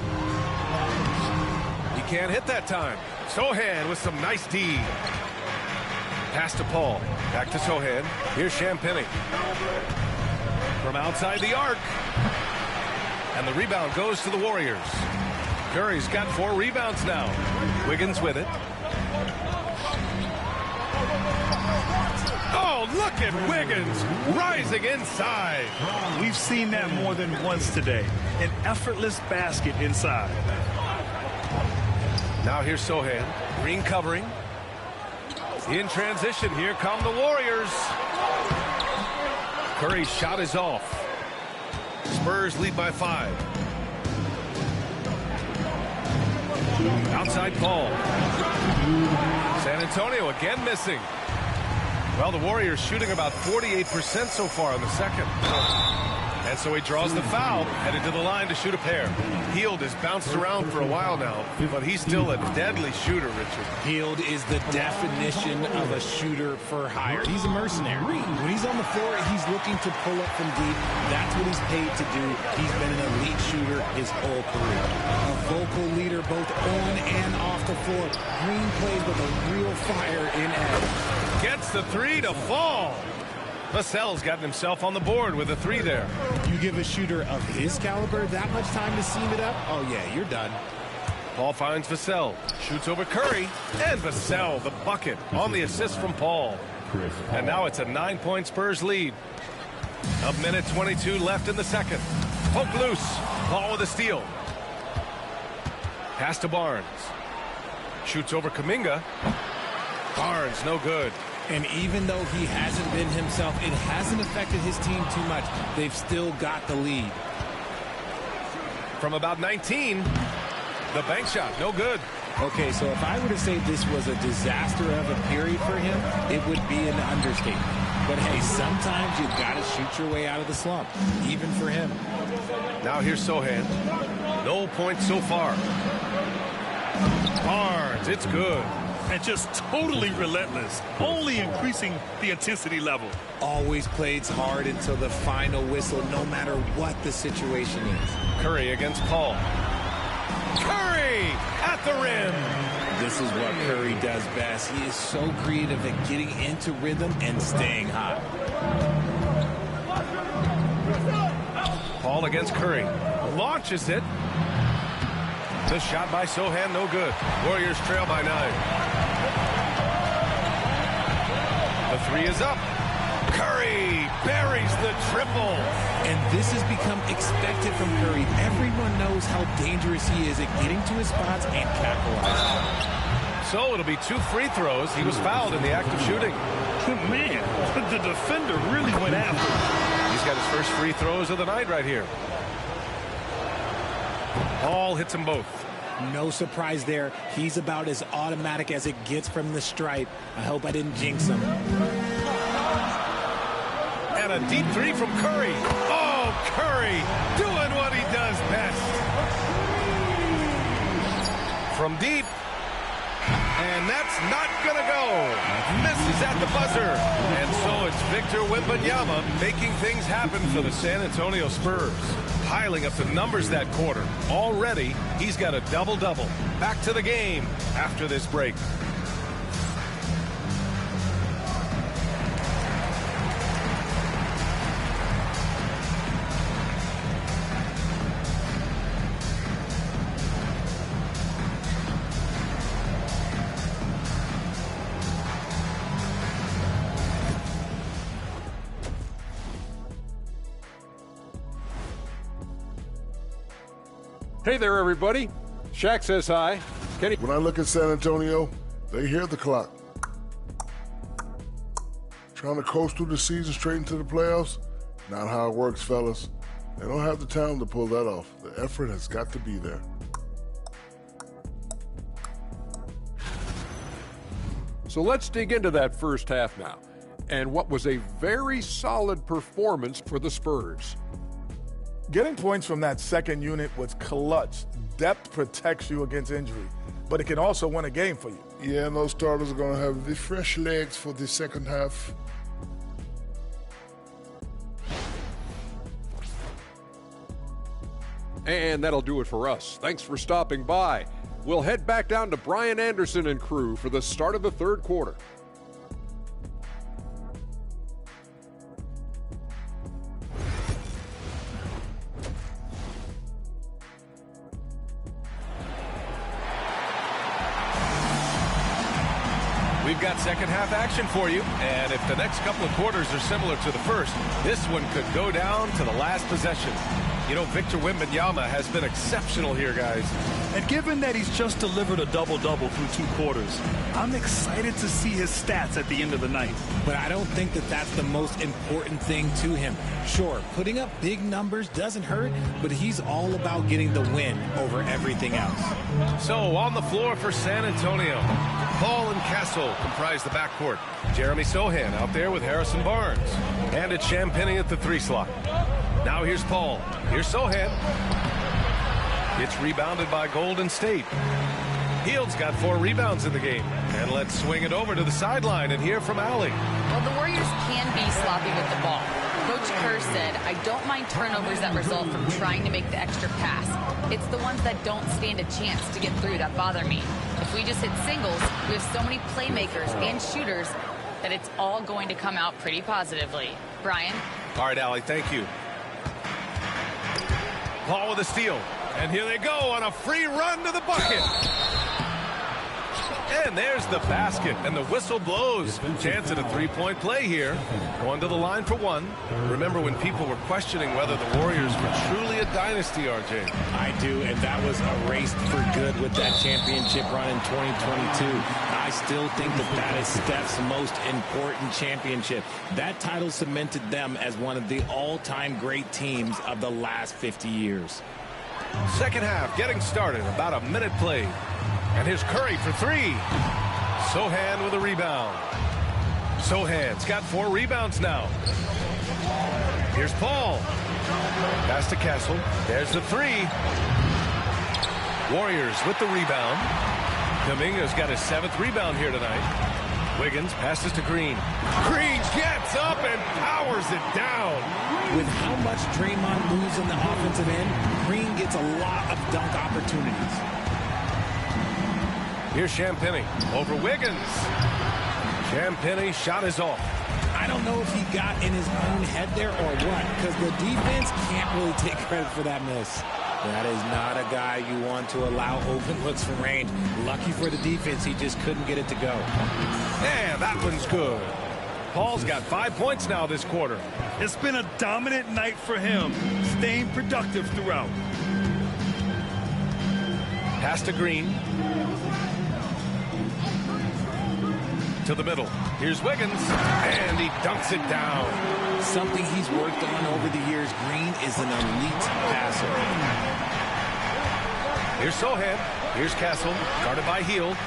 He can't hit that time. Sohan with some nice D. Pass to Paul. Back to Sohan. Here's Champagnie. From outside the arc. And the rebound goes to the Warriors. Curry's got 4 rebounds now. Wiggins with it. Oh, look at Wiggins rising inside. We've seen that more than once today. An effortless basket inside. Now here's Sohan. Green covering. In transition, here come the Warriors. Curry's shot is off. Spurs lead by 5. Outside Paul. San Antonio again missing. Well, the Warriors shooting about 48% so far in the second. And so he draws the foul, headed to the line to shoot a pair. Hield has bounced around for a while now, but he's still a deadly shooter, Richard. Hield is the definition of a shooter for hire. He's a mercenary. When he's on the floor, he's looking to pull up from deep. That's what he's paid to do. He's been an elite shooter his whole career. A vocal leader both on and off the floor. Green plays with a real fire in edge. Gets the 3 to fall. Vassell's gotten himself on the board with a 3 there. You give a shooter of his caliber that much time to seam it up, oh yeah, you're done. Paul finds Vassell. Shoots over Curry. And Vassell, the bucket, on the assist from Paul. And now it's a 9-point Spurs lead. A minute 22 left in the second. Poke loose. Paul with a steal. Pass to Barnes. Shoots over Kuminga. Barnes, no good. And even though he hasn't been himself, it hasn't affected his team too much. They've still got the lead. From about 19, the bank shot, no good. Okay, so if I were to say this was a disaster of a period for him, it would be an understatement. But hey, sometimes you've got to shoot your way out of the slump, even for him. Now here's Sohan. No points so far. Barnes, it's good. And just totally relentless, only increasing the intensity level. Always plays hard until the final whistle, no matter what the situation is. Curry against Paul. Curry at the rim. This is what Curry does best. He is so creative at getting into rhythm and staying hot. Paul against Curry. Launches it. The shot by Sohan, no good. Warriors trail by 9. The 3 is up. Curry buries the triple. And this has become expected from Curry. Everyone knows how dangerous he is at getting to his spots and capitalizing. So it'll be 2 free throws. He was fouled in the act of shooting. Man, the defender really went after him. He's got his first free throws of the night right here. Paul hits them both. No surprise there. He's about as automatic as it gets from the stripe. I hope I didn't jinx him. And a deep 3 from Curry. Oh, Curry doing what he does best. From deep. And that's not going to go. Misses at the buzzer. And so it's Victor Wembanyama making things happen for the San Antonio Spurs. Piling up the numbers that quarter. Already, he's got a double-double. Back to the game after this break. Hey there, everybody. Shaq says hi. Kenny. When I look at San Antonio, they hear the clock. Trying to coast through the season straight into the playoffs? Not how it works, fellas. They don't have the talent to pull that off. The effort has got to be there. So let's dig into that first half now, and what was a very solid performance for the Spurs. Getting points from that second unit was clutch. Depth protects you against injury, but it can also win a game for you. Yeah, and those starters are going to have the fresh legs for the second half. And that'll do it for us. Thanks for stopping by. We'll head back down to Brian Anderson and crew for the start of the third quarter. We've got second half action for you, and if the next couple of quarters are similar to the first, this one could go down to the last possession. You know, Victor Wembanyama has been exceptional here, guys. And given that he's just delivered a double-double through 2 quarters, I'm excited to see his stats at the end of the night. But I don't think that that's the most important thing to him. Sure, putting up big numbers doesn't hurt, but he's all about getting the win over everything else. So on the floor for San Antonio, Paul and Castle comprise the backcourt. Jeremy Sohan out there with Harrison Barnes. And it's Champagnie at the 3 slot. Now here's Paul. Here's Sohan. It's rebounded by Golden State. Hield's got 4 rebounds in the game. And let's swing it over to the sideline and hear from Allie. Well, the Warriors can be sloppy with the ball. Coach Kerr said, I don't mind turnovers that result from trying to make the extra pass. It's the ones that don't stand a chance to get through that bother me. If we just hit singles, we have so many playmakers and shooters that it's all going to come out pretty positively. Brian? All right, Allie, thank you. Paul with a steal. And here they go on a free run to the bucket. And there's the basket, and the whistle blows. Chance at a 3-point play here. Going to the line for 1. Remember when people were questioning whether the Warriors were truly a dynasty, RJ? I do, and that was erased for good with that championship run in 2022. I still think that is Steph's most important championship. That title cemented them as one of the all-time great teams of the last 50 years. Second half getting started, about a minute played. And here's Curry for 3. Sohan with a rebound. Sohan's got 4 rebounds now. Here's Paul. Pass to Castle. There's the 3. Warriors with the rebound. Kuminga's got his 7th rebound here tonight. Wiggins passes to Green. Green gets up and powers it down. With how much Draymond moves in the offensive end, Green gets a lot of dunk opportunities. Here's Champagnie over Wiggins. Champagnie shot is off. I don't know if he got in his own head there or what, because the defense can't really take credit for that miss. That is not a guy you want to allow open looks from range. Lucky for the defense, he just couldn't get it to go. And that one's good. Paul's got 5 points now this quarter. It's been a dominant night for him, staying productive throughout. Pass to Green. To the middle. Here's Wiggins, and he dunks it down. Something he's worked on over the years. Green is an elite passer. Here's Sohan. Here's Castle, guarded by Hield.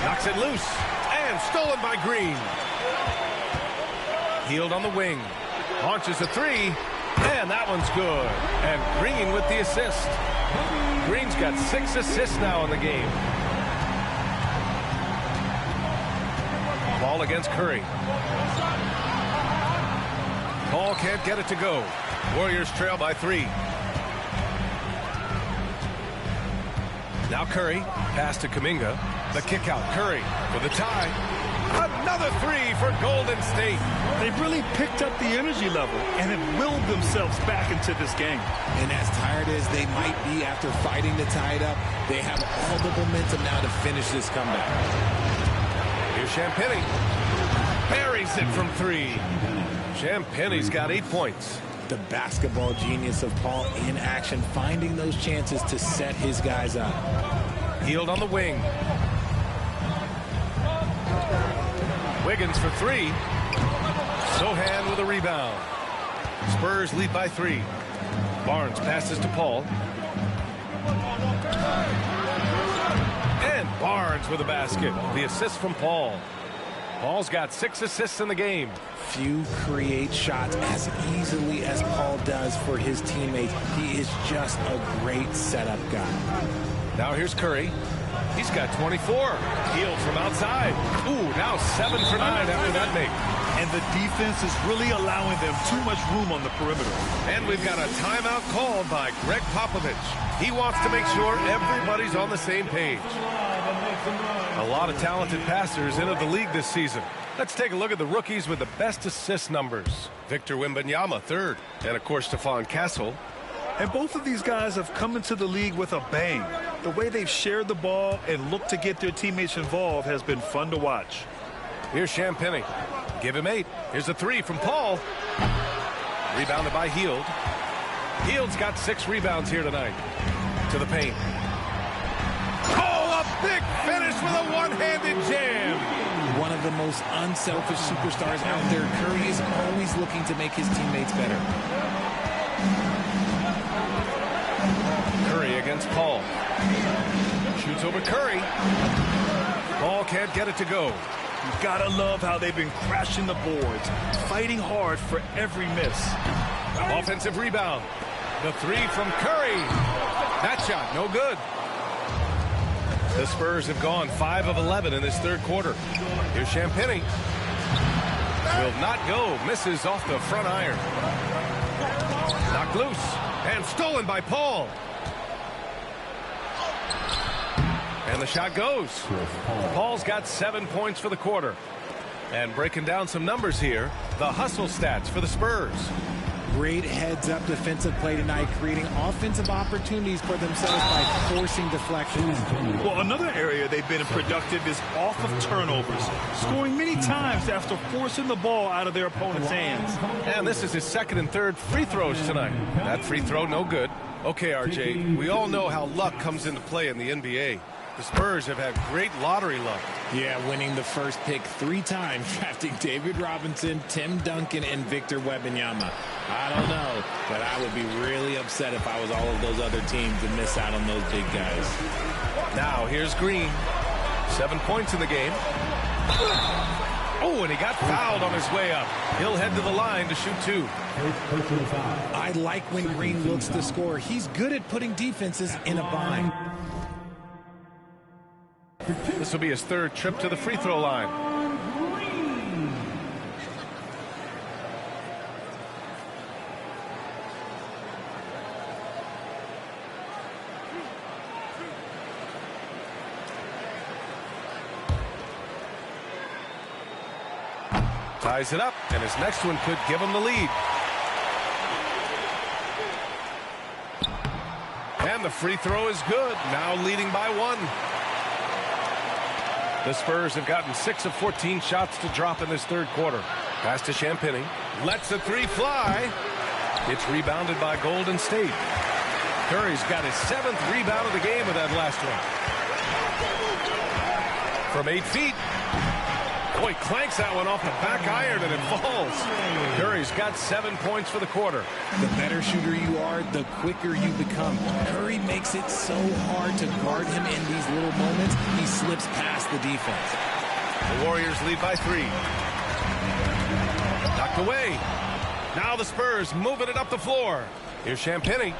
Knocks it loose, and stolen by Green. Hield on the wing. Launches a 3, and that one's good. And Green with the assist. Green's got 6 assists now in the game. Ball against Curry. Paul can't get it to go. Warriors trail by 3. Now Curry, pass to Kuminga. The kick out, Curry for the tie. Another 3 for Golden State. They've really picked up the energy level and have willed themselves back into this game. And as tired as they might be after fighting to tie it up, they have all the momentum now to finish this comeback. Here's Champagnie. Buries it from 3. Champagnie's got 8 points. The basketball genius of Paul in action, finding those chances to set his guys up. Hield on the wing. Wiggins for 3. Sohan with a rebound. Spurs lead by 3. Barnes passes to Paul. And Barnes with a basket. The assist from Paul. Paul's got 6 assists in the game. Few create shots as easily as Paul does for his teammates. He is just a great setup guy. Now here's Curry. He's got 24. Hield from outside. Ooh, now 7 for 9 after that make. And the defense is really allowing them too much room on the perimeter. And we've got a timeout called by Greg Popovich. He wants to make sure everybody's on the same page. A lot of talented passers entered the league this season. Let's take a look at the rookies with the best assist numbers. Victor Wembanyama, 3rd. And, of course, Stephon Castle. And both of these guys have come into the league with a bang. The way they've shared the ball and looked to get their teammates involved has been fun to watch. Here's Champagnie. Give him 8. Here's a 3 from Paul. Rebounded by Hield. Hield's got 6 rebounds here tonight. To the paint. Oh, a big finish with a one-handed jam. One of the most unselfish superstars out there. Curry is always looking to make his teammates better. Curry against Paul. Shoots over Curry. Paul can't get it to go. You've got to love how they've been crashing the boards, fighting hard for every miss. Offensive rebound. The 3 from Curry. That shot, no good. The Spurs have gone 5 of 11 in this 3rd quarter. Here's Champagnie. Will not go. Misses off the front iron. Knocked loose. And stolen by Paul. And the shot goes. Paul's got 7 points for the quarter. And breaking down some numbers here, the hustle stats for the Spurs. Great heads-up defensive play tonight, creating offensive opportunities for themselves by forcing deflections. Well, another area they've been productive is off of turnovers, scoring many times after forcing the ball out of their opponent's hands. And this is his 2nd and 3rd free throws tonight. That free throw, no good. Okay, RJ, we all know how luck comes into play in the NBA. The Spurs have had great lottery luck. Yeah, winning the first pick 3 times, drafting David Robinson, Tim Duncan, and Victor Wembanyama. I don't know, but I would be really upset if I was all of those other teams and miss out on those big guys. Now, here's Green. 7 points in the game. Oh, and he got fouled on his way up. He'll head to the line to shoot 2. I like when Green looks to score. He's good at putting defenses in a bind. This will be his 3rd trip to the free throw line. Ties it up, and his next one could give him the lead. And the free throw is good, now leading by 1. The Spurs have gotten 6 of 14 shots to drop in this 3rd quarter. Pass to Champagnie. Lets the 3 fly. It's rebounded by Golden State. Curry's got his 7th rebound of the game with that last one. From 8 feet. Boy, clanks that one off the back iron and it falls. Curry's got 7 points for the quarter. The better shooter you are, the quicker you become. Curry makes it so hard to guard him in these little moments. He slips past the defense. The Warriors lead by 3. Knocked away. Now the Spurs moving it up the floor. Here's Champagnie.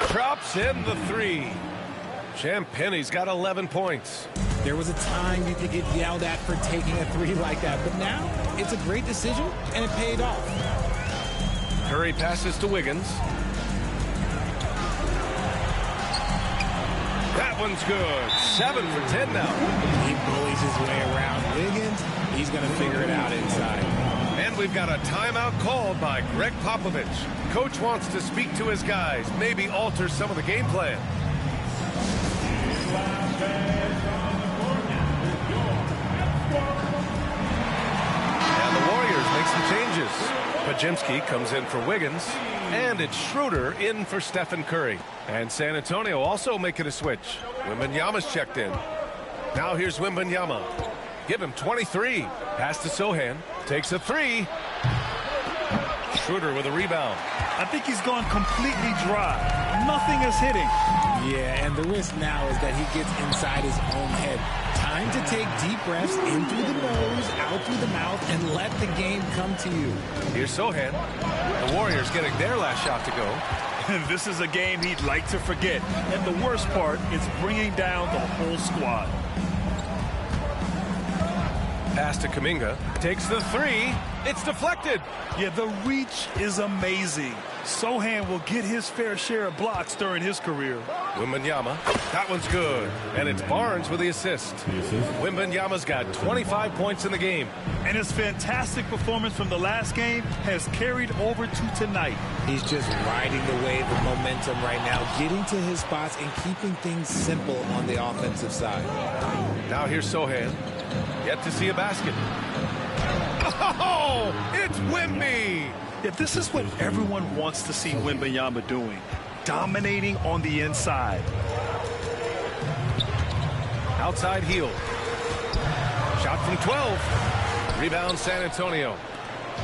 Drops in the 3. Champagnie's got 11 points. There was a time you could get yelled at for taking a 3 like that, but now it's a great decision, and it paid off. Curry passes to Wiggins. That one's good. 7 for 10 now. He bullies his way around Wiggins. He's going to figure it out inside. And we've got a timeout called by Greg Popovich. Coach wants to speak to his guys, maybe alter some of the game plan. And the Warriors make some changes. Pajimski comes in for Wiggins, and it's Schroeder in for Stephen Curry. And San Antonio also making a switch. Wembanyama's checked in. Now here's Wembanyama. Give him 23. Pass to Sohan. Takes a 3. Schroeder with a rebound. I think he's gone completely dry. Nothing is hitting. Yeah, and the risk now is that he gets inside his own head. Time to take deep breaths in through the nose, out through the mouth, and let the game come to you. Here's Sohan. The Warriors getting their last shot to go. This is a game he'd like to forget. And the worst part is bringing down the whole squad. Pass to Kuminga. Takes the three. It's deflected. Yeah, the reach is amazing. Sohan will get his fair share of blocks during his career. Wembanyama. That one's good. And it's Barnes with the assist. Wembanyama's got 25 points in the game. And his fantastic performance from the last game has carried over to tonight. He's just riding the wave of momentum right now, getting to his spots and keeping things simple on the offensive side. Now here's Sohan. Yet to see a basket. Oh, it's Wemby! Yeah, this is what everyone wants to see Wembanyama doing. Dominating on the inside. Outside heel. Shot from 12. Rebound San Antonio.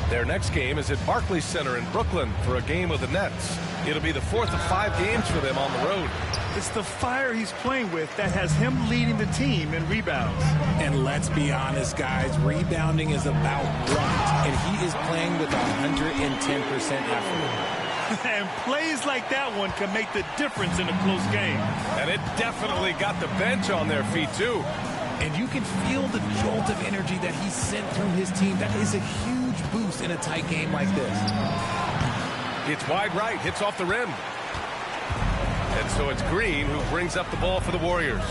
Their next game is at Barclays Center in Brooklyn for a game with the Nets. It'll be the 4th of 5 games for them on the road. It's the fire he's playing with that has him leading the team in rebounds. And let's be honest, guys, rebounding is about right. And he is playing with 110% effort. And plays like that one can make the difference in a close game. And it definitely got the bench on their feet, too. And you can feel the jolt of energy that he sent through his team. That is a huge boost in a tight game like this. It's wide right, hits off the rim. And so it's Green who brings up the ball for the Warriors.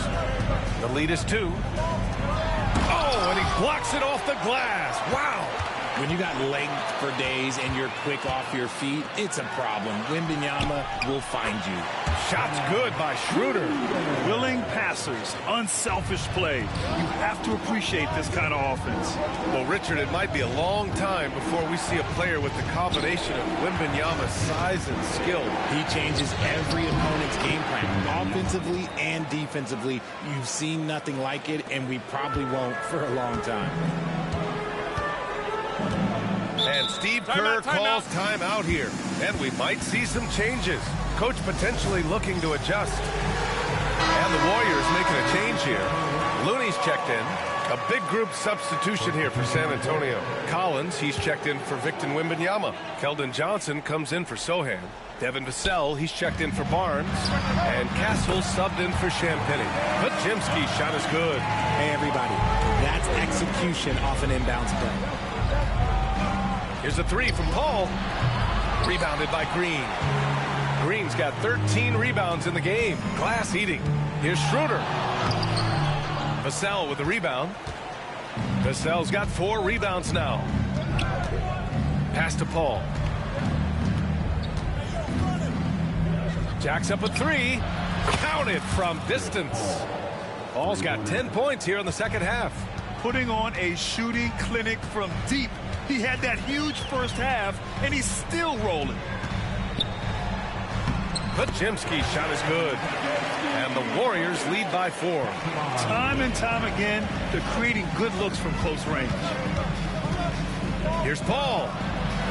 The lead is 2. Oh, and he blocks it off the glass. Wow. When you got length for days and you're quick off your feet, it's a problem. Wembanyama will find you. Shots good by Schroeder. Willing passers, unselfish play. You have to appreciate this kind of offense. Well, Richard, it might be a long time before we see a player with the combination of Wembanyama's size and skill. He changes every opponent's game plan, offensively and defensively. You've seen nothing like it, and we probably won't for a long time. And Steve Kerr calls timeout here. And we might see some changes. Coach potentially looking to adjust. And the Warriors making a change here. Looney's checked in. A big group substitution here for San Antonio. Collins, he's checked in for Victor Wembanyama. Keldon Johnson comes in for Sohan. Devin Vassell, he's checked in for Barnes. And Castle subbed in for Champagny. But Jimsky's shot is good. Hey, everybody. That's execution off an inbounds play. Here's a three from Paul. Rebounded by Green. Green's got 13 rebounds in the game. Glass eating. Here's Schroeder. Vassell with the rebound. Vassell's got 4 rebounds now. Pass to Paul. Jacks up a 3. Counted from distance. Paul's got 10 points here in the second half. Putting on a shooting clinic from deep. He had that huge first half, and he's still rolling. But Jimsky's shot is good. And the Warriors lead by 4. Time and time again, they're creating good looks from close range. Here's Paul.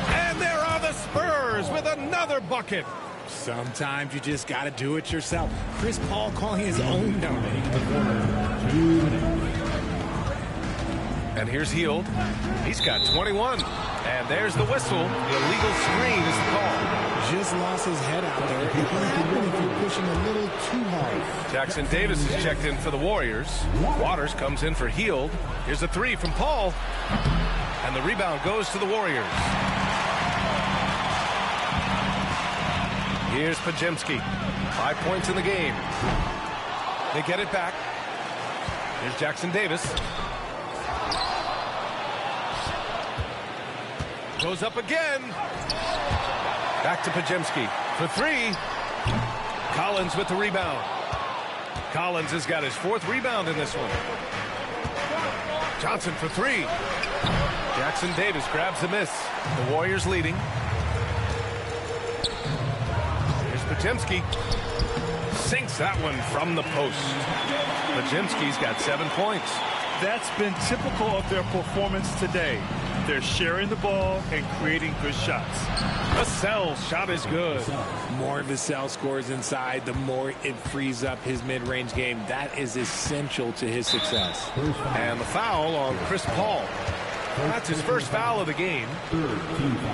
And there are the Spurs with another bucket. Sometimes you just got to do it yourself. Chris Paul calling his own number in the corner. And here's Hield. He's got 21. And there's the whistle. The illegal screen is the call. Just lost his head out there. It can win if you're pushing a little too hard. Jackson Davis is checked in for the Warriors. Waters comes in for Hield. Here's a 3 from Paul. And the rebound goes to the Warriors. Here's Podziemski. 5 points in the game. They get it back. Here's Jackson Davis. Goes up again. Back to Podziemski for 3. Collins with the rebound. Collins has got his 4th rebound in this one. Johnson for 3. Jackson Davis grabs the miss. The Warriors leading. Here's Podziemski. Sinks that one from the post. Podziemski's got 7 points. That's been typical of their performance today. They're sharing the ball and creating good shots. Vassell's shot is good. More Vassell scores inside, the more it frees up his mid-range game. That is essential to his success. And the foul on Chris Paul. That's his first foul of the game.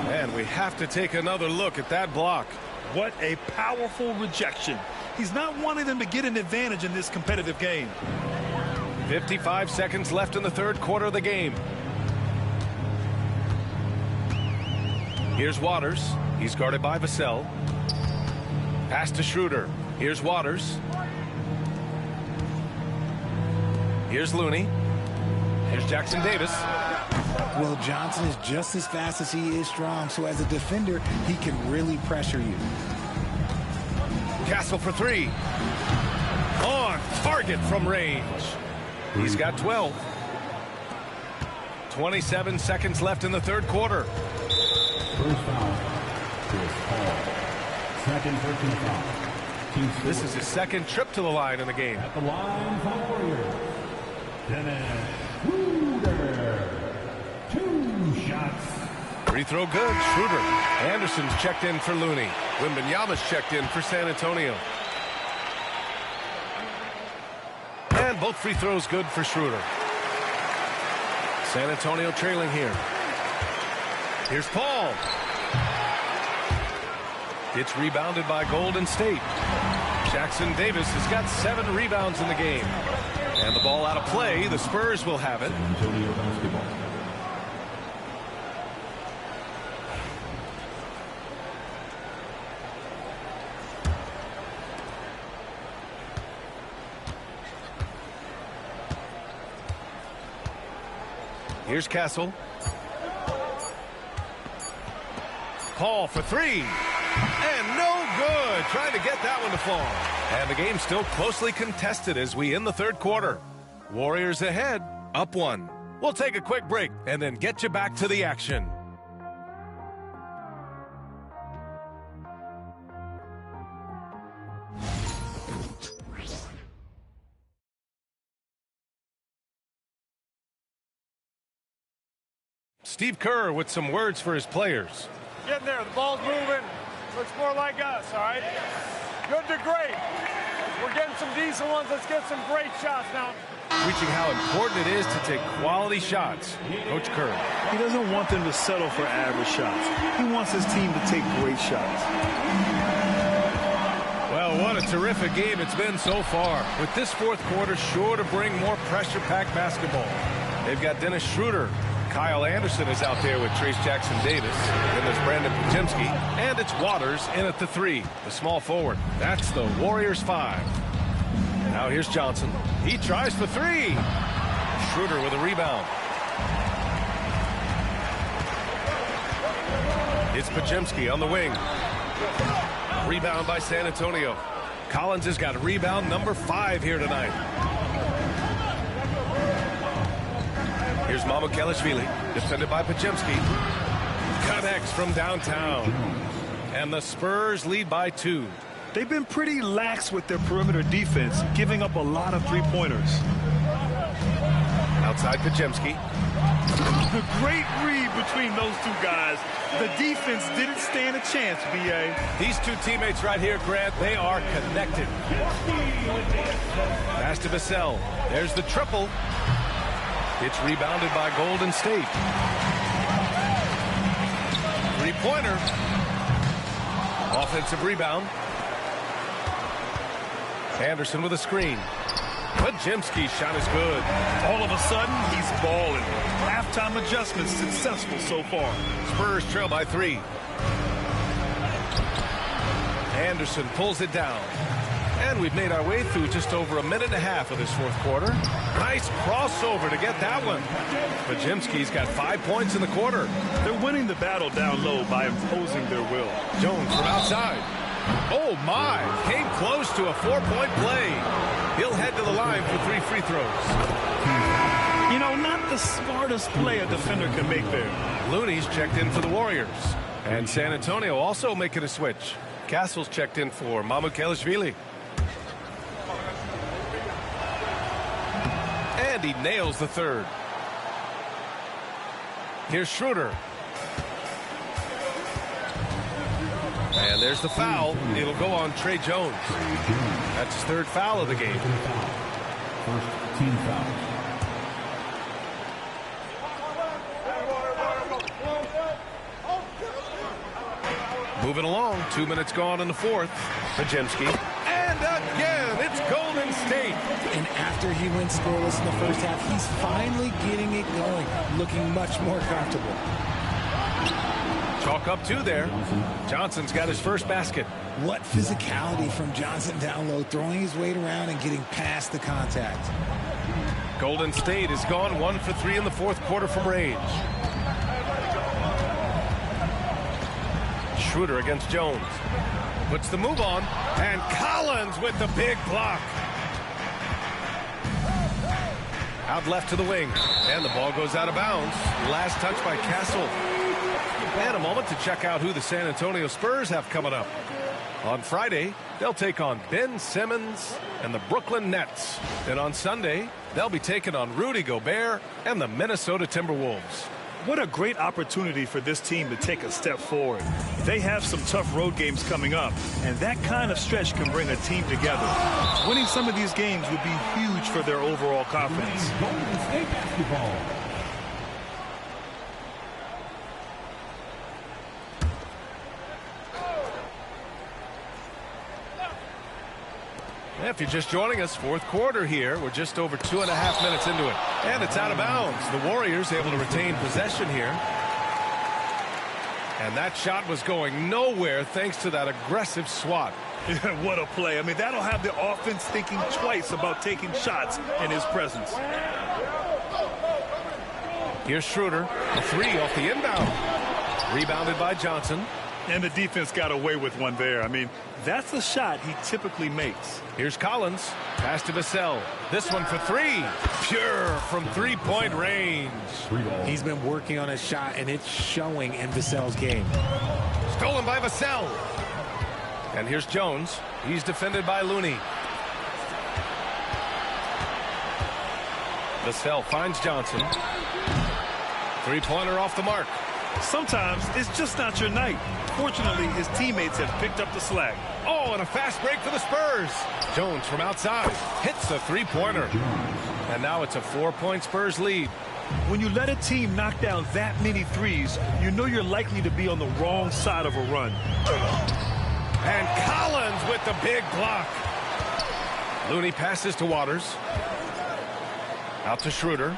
And we have to take another look at that block. What a powerful rejection. He's not wanting them to get an advantage in this competitive game. 55 seconds left in the third quarter of the game. Here's Waters. He's guarded by Vassell. Pass to Schroeder. Here's Waters. Here's Looney. Here's Jackson Davis. Well, Johnson is just as fast as he is strong, so as a defender, he can really pressure you. Castle for three. On target from range. He's got 12. 27 seconds left in the third quarter. First foul, Chris Paul. Second personal foul. This is his second trip to the line in the game. At the line for Warriors, Dennis Schroeder. 2 shots. Free throw good. Schroeder. Anderson's checked in for Looney. Wembanyama's checked in for San Antonio. And both free throws good for Schroeder. San Antonio trailing here. Here's Paul. It's rebounded by Golden State. Jackson Davis has got 7 rebounds in the game. And the ball out of play. The Spurs will have it. San Antonio basketball. Here's Castle. Paul for three. And no good. Trying to get that one to fall. And the game's still closely contested as we end the third quarter. Warriors ahead, up 1. We'll take a quick break and then get you back to the action. Steve Kerr with some words for his players. Getting there. The ball's moving. Looks more like us, all right? Good to great. We're getting some decent ones. Let's get some great shots now. Preaching how important it is to take quality shots. Coach Kerr. He doesn't want them to settle for average shots. He wants his team to take great shots. Well, what a terrific game it's been so far. With this fourth quarter sure to bring more pressure-packed basketball. They've got Dennis Schroeder. Kyle Anderson is out there with Trace Jackson Davis. Then there's Brandon Podziemski. And it's Waters in at the 3, the small forward. That's the Warriors 5. Now here's Johnson. He tries for 3. Schroeder with a rebound. It's Podziemski on the wing. Rebound by San Antonio. Collins has got rebound number 5 here tonight. Here's Mamukelashvili, defended by Podziemski. Connects from downtown. And the Spurs lead by 2. They've been pretty lax with their perimeter defense, giving up a lot of three-pointers. Outside Podziemski. A great read between those two guys. The defense didn't stand a chance, B.A. These two teammates right here, Grant, they are connected. Pass to Vassell. There's the triple. It's rebounded by Golden State. Three-pointer. Offensive rebound. Anderson with a screen. Podziemski's shot is good. All of a sudden, he's balling. Halftime adjustments successful so far. Spurs trail by 3. Anderson pulls it down. And we've made our way through just over a minute and a half of this fourth quarter. Nice crossover to get that one. Podziemski's got 5 points in the quarter. They're winning the battle down low by imposing their will. Jones from outside. Oh, my. Came close to a 4-point play. He'll head to the line for 3 free throws. You know, not the smartest play a defender can make there. Looney's checked in for the Warriors. And San Antonio also making a switch. Castle's checked in for Mamukelashvili. And he nails the third. Here's Schroeder. And there's the foul. It'll go on Trey Jones. That's his third foul of the game. First team foul. Moving along, 2 minutes gone in the fourth. Pajemski. And again, it's Golden State. And after he went scoreless in the first half, he's finally getting it going, looking much more comfortable. Chalk up 2 there. Johnson's got his first basket. What physicality from Johnson down low, throwing his weight around and getting past the contact. Golden State is gone 1 for 3 in the fourth quarter from range. Schroeder against Jones. Puts the move on. And Collins with the big block. Out left to the wing. And the ball goes out of bounds. Last touch by Castle. And a moment to check out who the San Antonio Spurs have coming up. On Friday, they'll take on Ben Simmons and the Brooklyn Nets. Then on Sunday, they'll be taking on Rudy Gobert and the Minnesota Timberwolves. What a great opportunity for this team to take a step forward. They have some tough road games coming up, and that kind of stretch can bring a team together. Winning some of these games would be huge for their overall confidence. Golden State basketball. If you're just joining us, fourth quarter here. We're just over 2.5 minutes into it. And it's out of bounds. The Warriors able to retain possession here. And that shot was going nowhere thanks to that aggressive swat. What a play. I mean, that'll have the offense thinking twice about taking shots in his presence. Here's Schroeder. A 3 off the inbound. Rebounded by Johnson. And the defense got away with one there. I mean, that's a shot he typically makes. Here's Collins. Pass to Vassell. This one for 3. Pure from three-point range. He's been working on his shot, and it's showing in Vassell's game. Stolen by Vassell. And here's Jones. He's defended by Looney. Vassell finds Johnson. Three-pointer off the mark. Sometimes it's just not your night. Fortunately, his teammates have picked up the slack. Oh, and a fast break for the Spurs. Jones from outside hits a three-pointer. And now it's a 4-point Spurs lead. When you let a team knock down that many threes, you know you're likely to be on the wrong side of a run. And Collins with the big block. Looney passes to Waters. Out to Schroeder.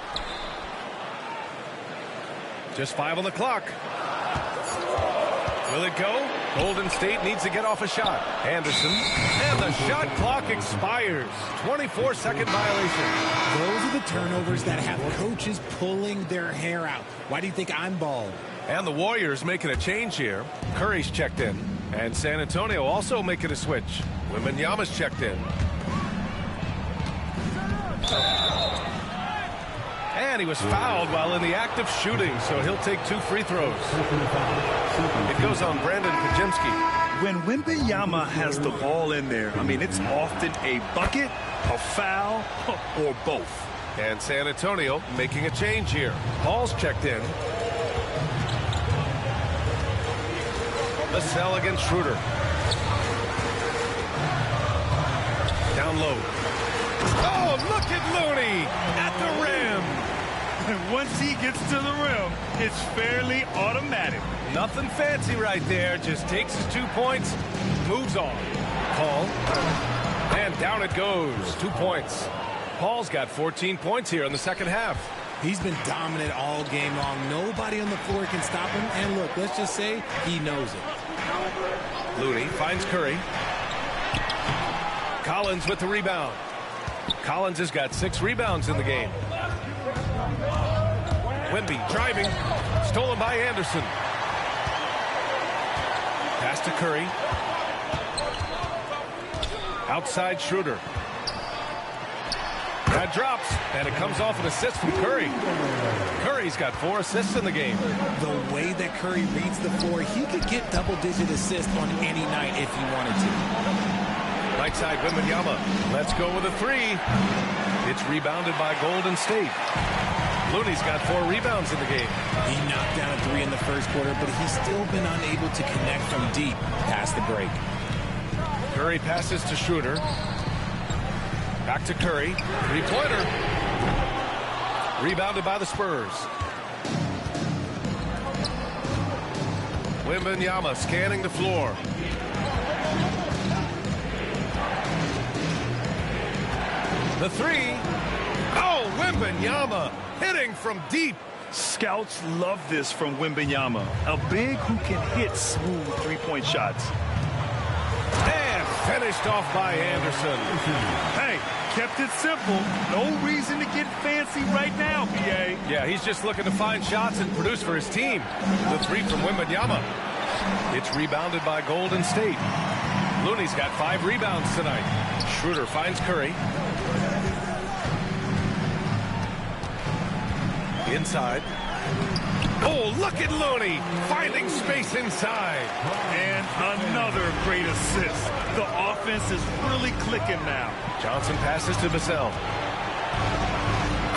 Just 5 on the clock. Will it go? Golden State needs to get off a shot. Anderson. And the shot clock expires. 24-second violation. Those are the turnovers that have coaches pulling their hair out. Why do you think I'm bald? And the Warriors making a change here. Curry's checked in. And San Antonio also making a switch. Wembanyama's checked in. And he was fouled while in the act of shooting, so he'll take 2 free throws. It goes on Brandon Pajemski. When Wembanyama has the ball in there, I mean, it's often a bucket, a foul, or both. And San Antonio making a change here. Paul's checked in. Vassell against Schroeder. Down low. Oh, look at Looney at the rim. And once he gets to the rim, it's fairly automatic. Nothing fancy right there. Just takes his 2 points, moves on. Paul. And down it goes. 2 points. Paul's got 14 points here in the second half. He's been dominant all game long. Nobody on the floor can stop him. And look, let's just say he knows it. Looney finds Curry. Collins with the rebound. Collins has got 6 rebounds in the game. Wemby driving. Stolen by Anderson. Pass to Curry. Outside Schroeder. That drops, and it comes off an assist from Curry. Curry's got 4 assists in the game. The way that Curry reads the floor, he could get double-digit assists on any night if he wanted to. Right side, Wembanyama. Let's go with a 3. It's rebounded by Golden State. Looney's got 4 rebounds in the game. He knocked down a 3 in the first quarter, but he's still been unable to connect from deep past the break. Curry passes to Schroeder. Back to Curry. 3-pointer. Rebounded by the Spurs. Wembanyama scanning the floor. The 3. Oh, Wembanyama hitting from deep. Scouts love this from Wembanyama. A big who can hit smooth three-point shots. And finished off by Anderson. Hey, kept it simple. No reason to get fancy right now, PA. Yeah, he's just looking to find shots and produce for his team. The 3 from Wembanyama. It's rebounded by Golden State. Looney's got 5 rebounds tonight. Schroeder finds Curry. Inside. Oh, look at Looney finding space inside. And another great assist. The offense is really clicking now. Johnson passes to Vassell.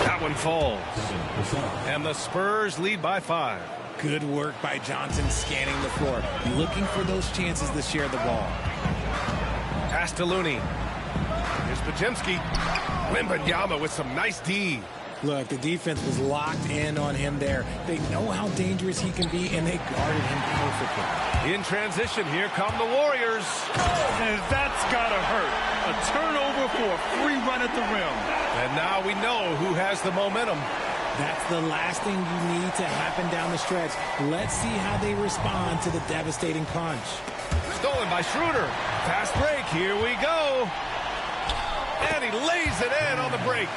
That one falls. And the Spurs lead by 5. Good work by Johnson scanning the floor, looking for those chances to share the ball. Pass to Looney. Here's Podziemski. Wembanyama with some nice D. Look, the defense was locked in on him there. They know how dangerous he can be, and they guarded him perfectly. In transition, here come the Warriors. And that's gotta hurt. A turnover for a free run at the rim. And now we know who has the momentum. That's the last thing you need to happen down the stretch. Let's see how they respond to the devastating punch. Stolen by Schroeder. Fast break. Here we go. And he lays it in on the break.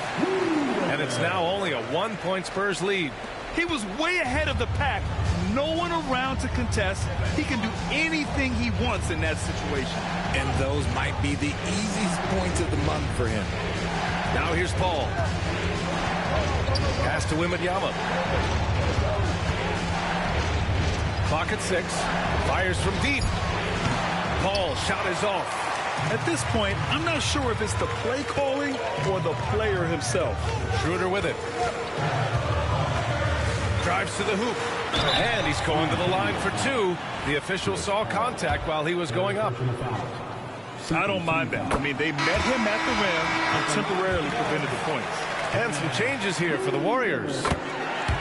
And it's now only a 1-point Spurs lead. He was way ahead of the pack. No one around to contest. He can do anything he wants in that situation. And those might be the easiest points of the month for him. Now here's Paul. Pass to Wembanyama. Clock at 6. Fires from deep. Paul's shot is off. At this point, I'm not sure if it's the play calling or the player himself. Schroeder with it. Drives to the hoop. And he's going to the line for 2. The official saw contact while he was going up. I don't mind that. I mean, they met him at the rim and temporarily prevented the points. And some changes here for the Warriors.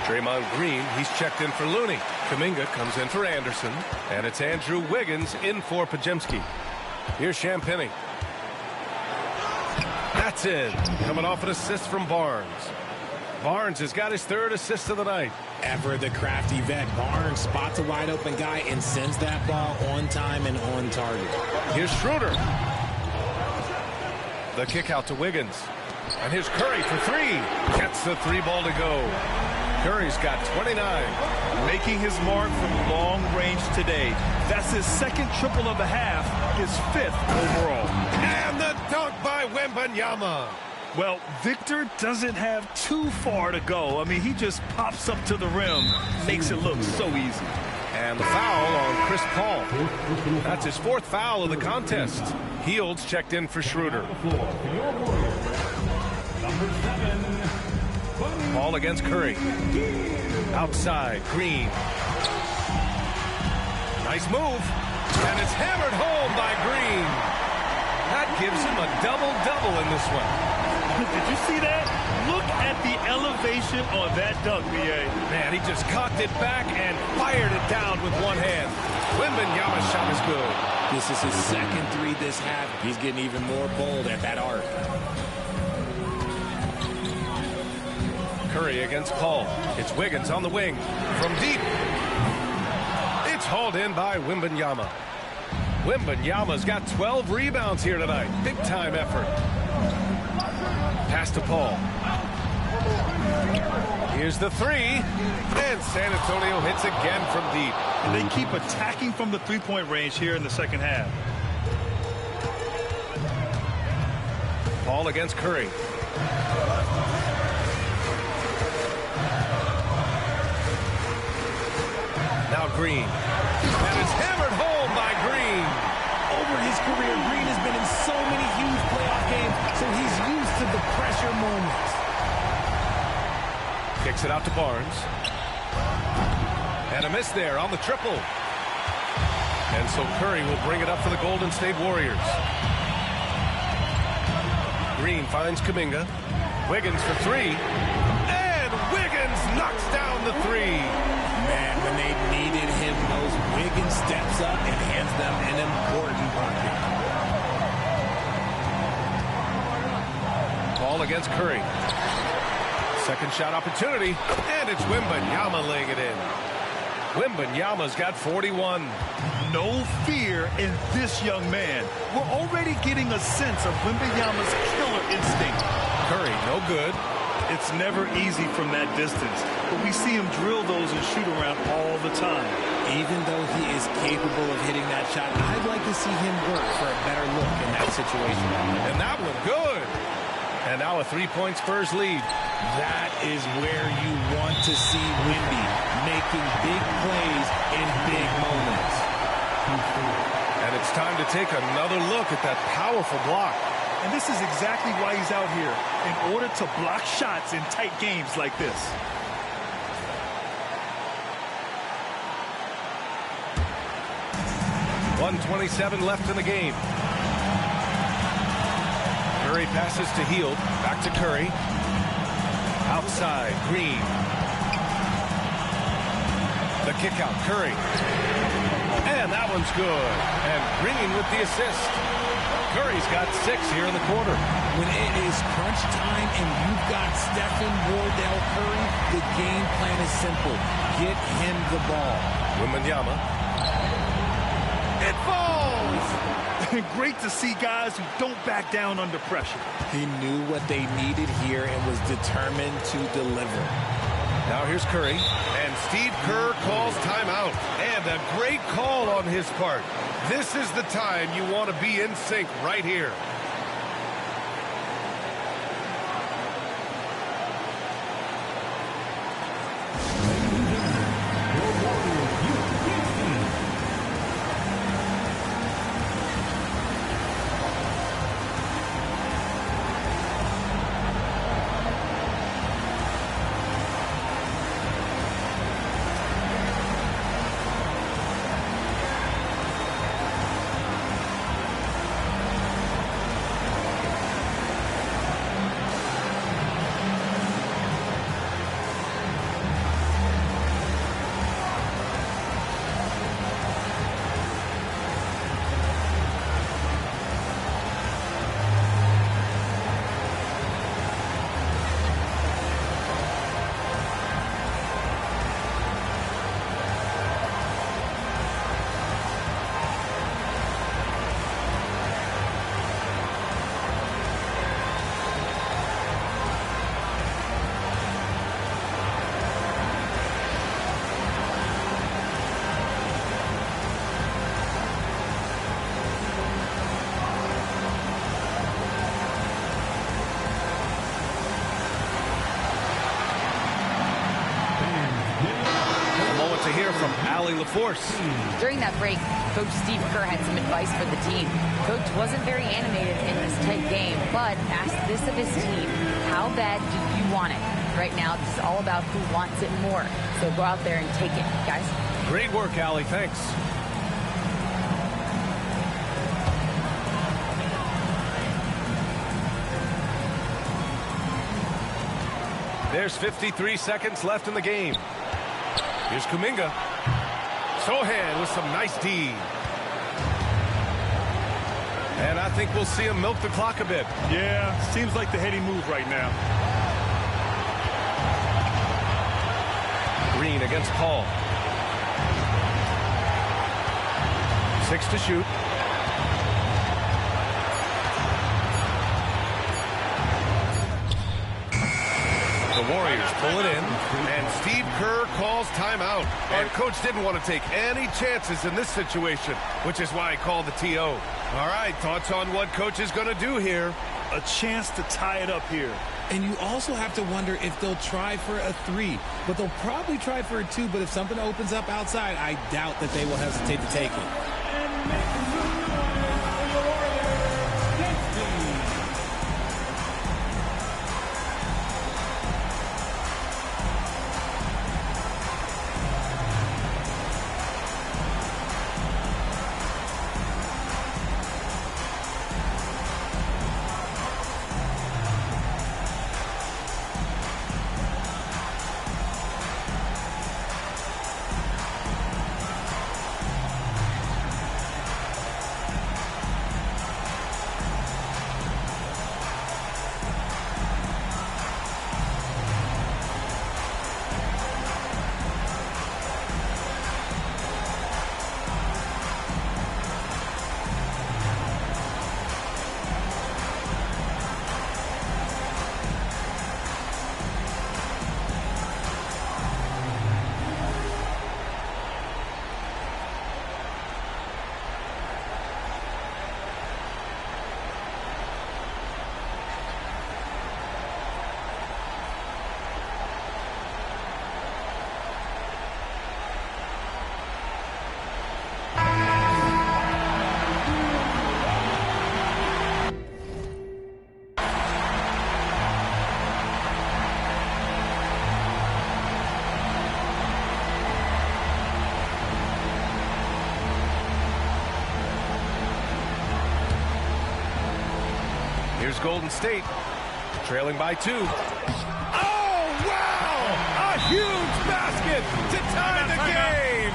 Draymond Green, he's checked in for Looney. Kuminga comes in for Anderson. And it's Andrew Wiggins in for Podziemski. Here's Champagnie. That's in. Coming off an assist from Barnes. Barnes has got his 3rd assist of the night. Ever the crafty vet, Barnes spots a wide open guy and sends that ball on time and on target. Here's Schroeder. The kick out to Wiggins. And here's Curry for 3. Gets the 3 ball to go. Curry's got 29. Making his mark from long range today. That's his 2nd triple of the half, his 5th overall. And the dunk by Wembanyama. Well, Victor doesn't have too far to go. I mean, he just pops up to the rim, makes it look so easy. And the foul on Chris Paul. That's his 4th foul of the contest. Heald's checked in for Schroeder. Ball against Curry. Outside, Green. Nice move. And it's hammered home by Green. That gives him a double-double in this one. Did you see that? Look at the elevation on that dunk, B.A. Man, he just cocked it back and fired it down with one hand. Wembanyama's shot is good. This is his 2nd 3 this half. He's getting even more bold at that arc. Curry against Paul. It's Wiggins on the wing. From deep. It's hauled in by Wembanyama. Wembanyama's got 12 rebounds here tonight. Big time effort. Pass to Paul. Here's the 3. And San Antonio hits again from deep. And they keep attacking from the 3-point range here in the 2nd half. Paul against Curry. Now Green. And it's hammered home by Green. Over his career, Green has been in so many huge playoff games, so he's used to the pressure moments. Kick Kicks it out to Barnes. And a miss there on the triple. And so Curry will bring it up for the Golden State Warriors. Green finds Kuminga. Wiggins for three. And Wiggins knocks down the three. Man, when they needed him most, Wiggins steps up and hands them an important bucket. Ball against Curry. Second shot opportunity. And it's Wembanyama laying it in. Wembanyama's got 41. No fear in this young man. We're already getting a sense of Wembanyama's killer instinct. Curry, no good. It's never easy from that distance, but we see him drill those and shoot around all the time. Even though he is capable of hitting that shot, I'd like to see him work for a better look in that situation. And that one good. And now a three-point Spurs lead. That is where you want to see Wemby, making big plays in big moments. And it's time to take another look at that powerful block. And this is exactly why he's out here, in order to block shots in tight games like this. .127 left in the game. Curry passes to Hield. Back to Curry. Outside, Green. The kick out, Curry. And that one's good. And Green with the assist. Curry's got 6 here in the quarter. When it is crunch time and you've got Stephen Wardell Curry, the game plan is simple. Get him the ball. Wembanyama. It falls! Great to see guys who don't back down under pressure. He knew what they needed here and was determined to deliver. Now here's Curry. And Steve Kerr calls timeout. And a great call on his part. This is the time you want to be in sync right here. To hear from Allie LaForce. During that break, Coach Steve Kerr had some advice for the team. Coach wasn't very animated in this tight game, but asked this of his team: how bad do you want it? Right now, this is all about who wants it more. So go out there and take it, guys. Great work, Allie. Thanks. There's 53 seconds left in the game. Here's Kuminga. Sohan with some nice D. And I think we'll see him milk the clock a bit. Yeah, seems like the heady move right now. Green against Paul. 6 to shoot. The Warriors pull it in, and Steve Kerr calls timeout. And Coach didn't want to take any chances in this situation, which is why he called the TO. All right, thoughts on what Coach is going to do here? A chance to tie it up here. And you also have to wonder if they'll try for a 3. But they'll probably try for a 2. But if something opens up outside, I doubt that they will hesitate to take it. Here's Golden State, trailing by 2. Oh, wow! A huge basket to tie the game!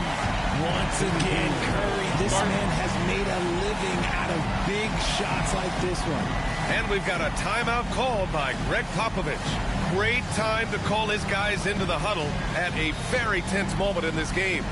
Once again, Curry, this man has made a living out of big shots like this one. And we've got a timeout called by Greg Popovich. Great time to call his guys into the huddle at a very tense moment in this game.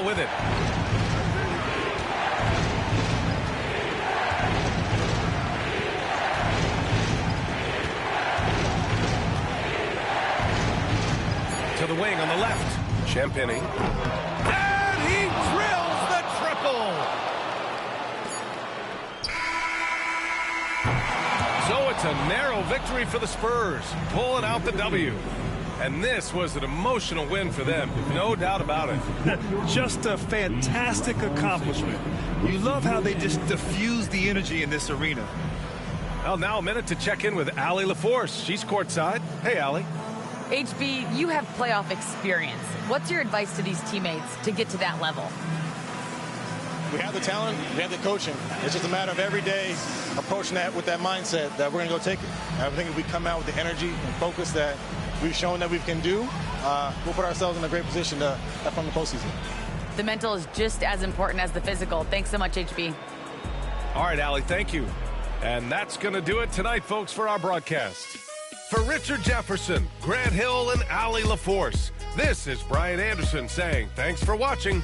With it. To the wing on the left. Champagny. And he drills the triple. So it's a narrow victory for the Spurs, pulling out the W. And this was an emotional win for them, no doubt about it. Just a fantastic accomplishment. You love how they just diffuse the energy in this arena. Well, now a minute to check in with Allie LaForce. She's courtside. Hey, Allie. HB, you have playoff experience. What's your advice to these teammates to get to that level? We have the talent, we have the coaching. It's just a matter of every day approaching that with that mindset that we're going to go take it. I think if we come out with the energy and focus that we've shown that we can do, we'll put ourselves in a great position to have fun in the postseason. The mental is just as important as the physical. Thanks so much, HB. All right, Allie, thank you. And that's going to do it tonight, folks, for our broadcast. For Richard Jefferson, Grant Hill, and Allie LaForce, this is Brian Anderson saying thanks for watching.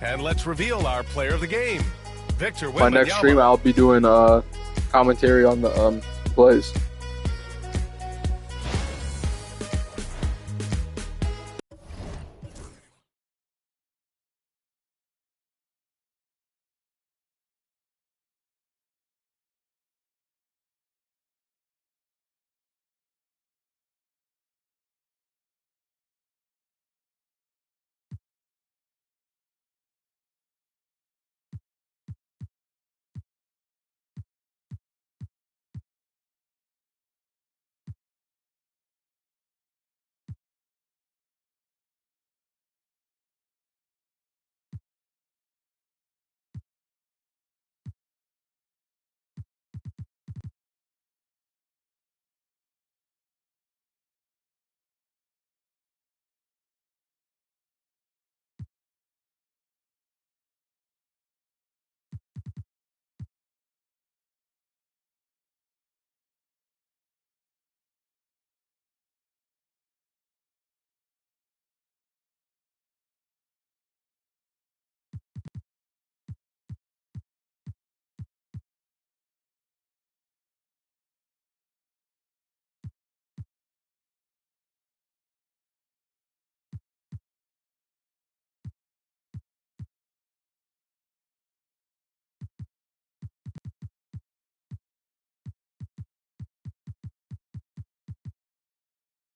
And let's reveal our player of the game, Victor Wembanyama. My next stream, I'll be doing commentary on the plays.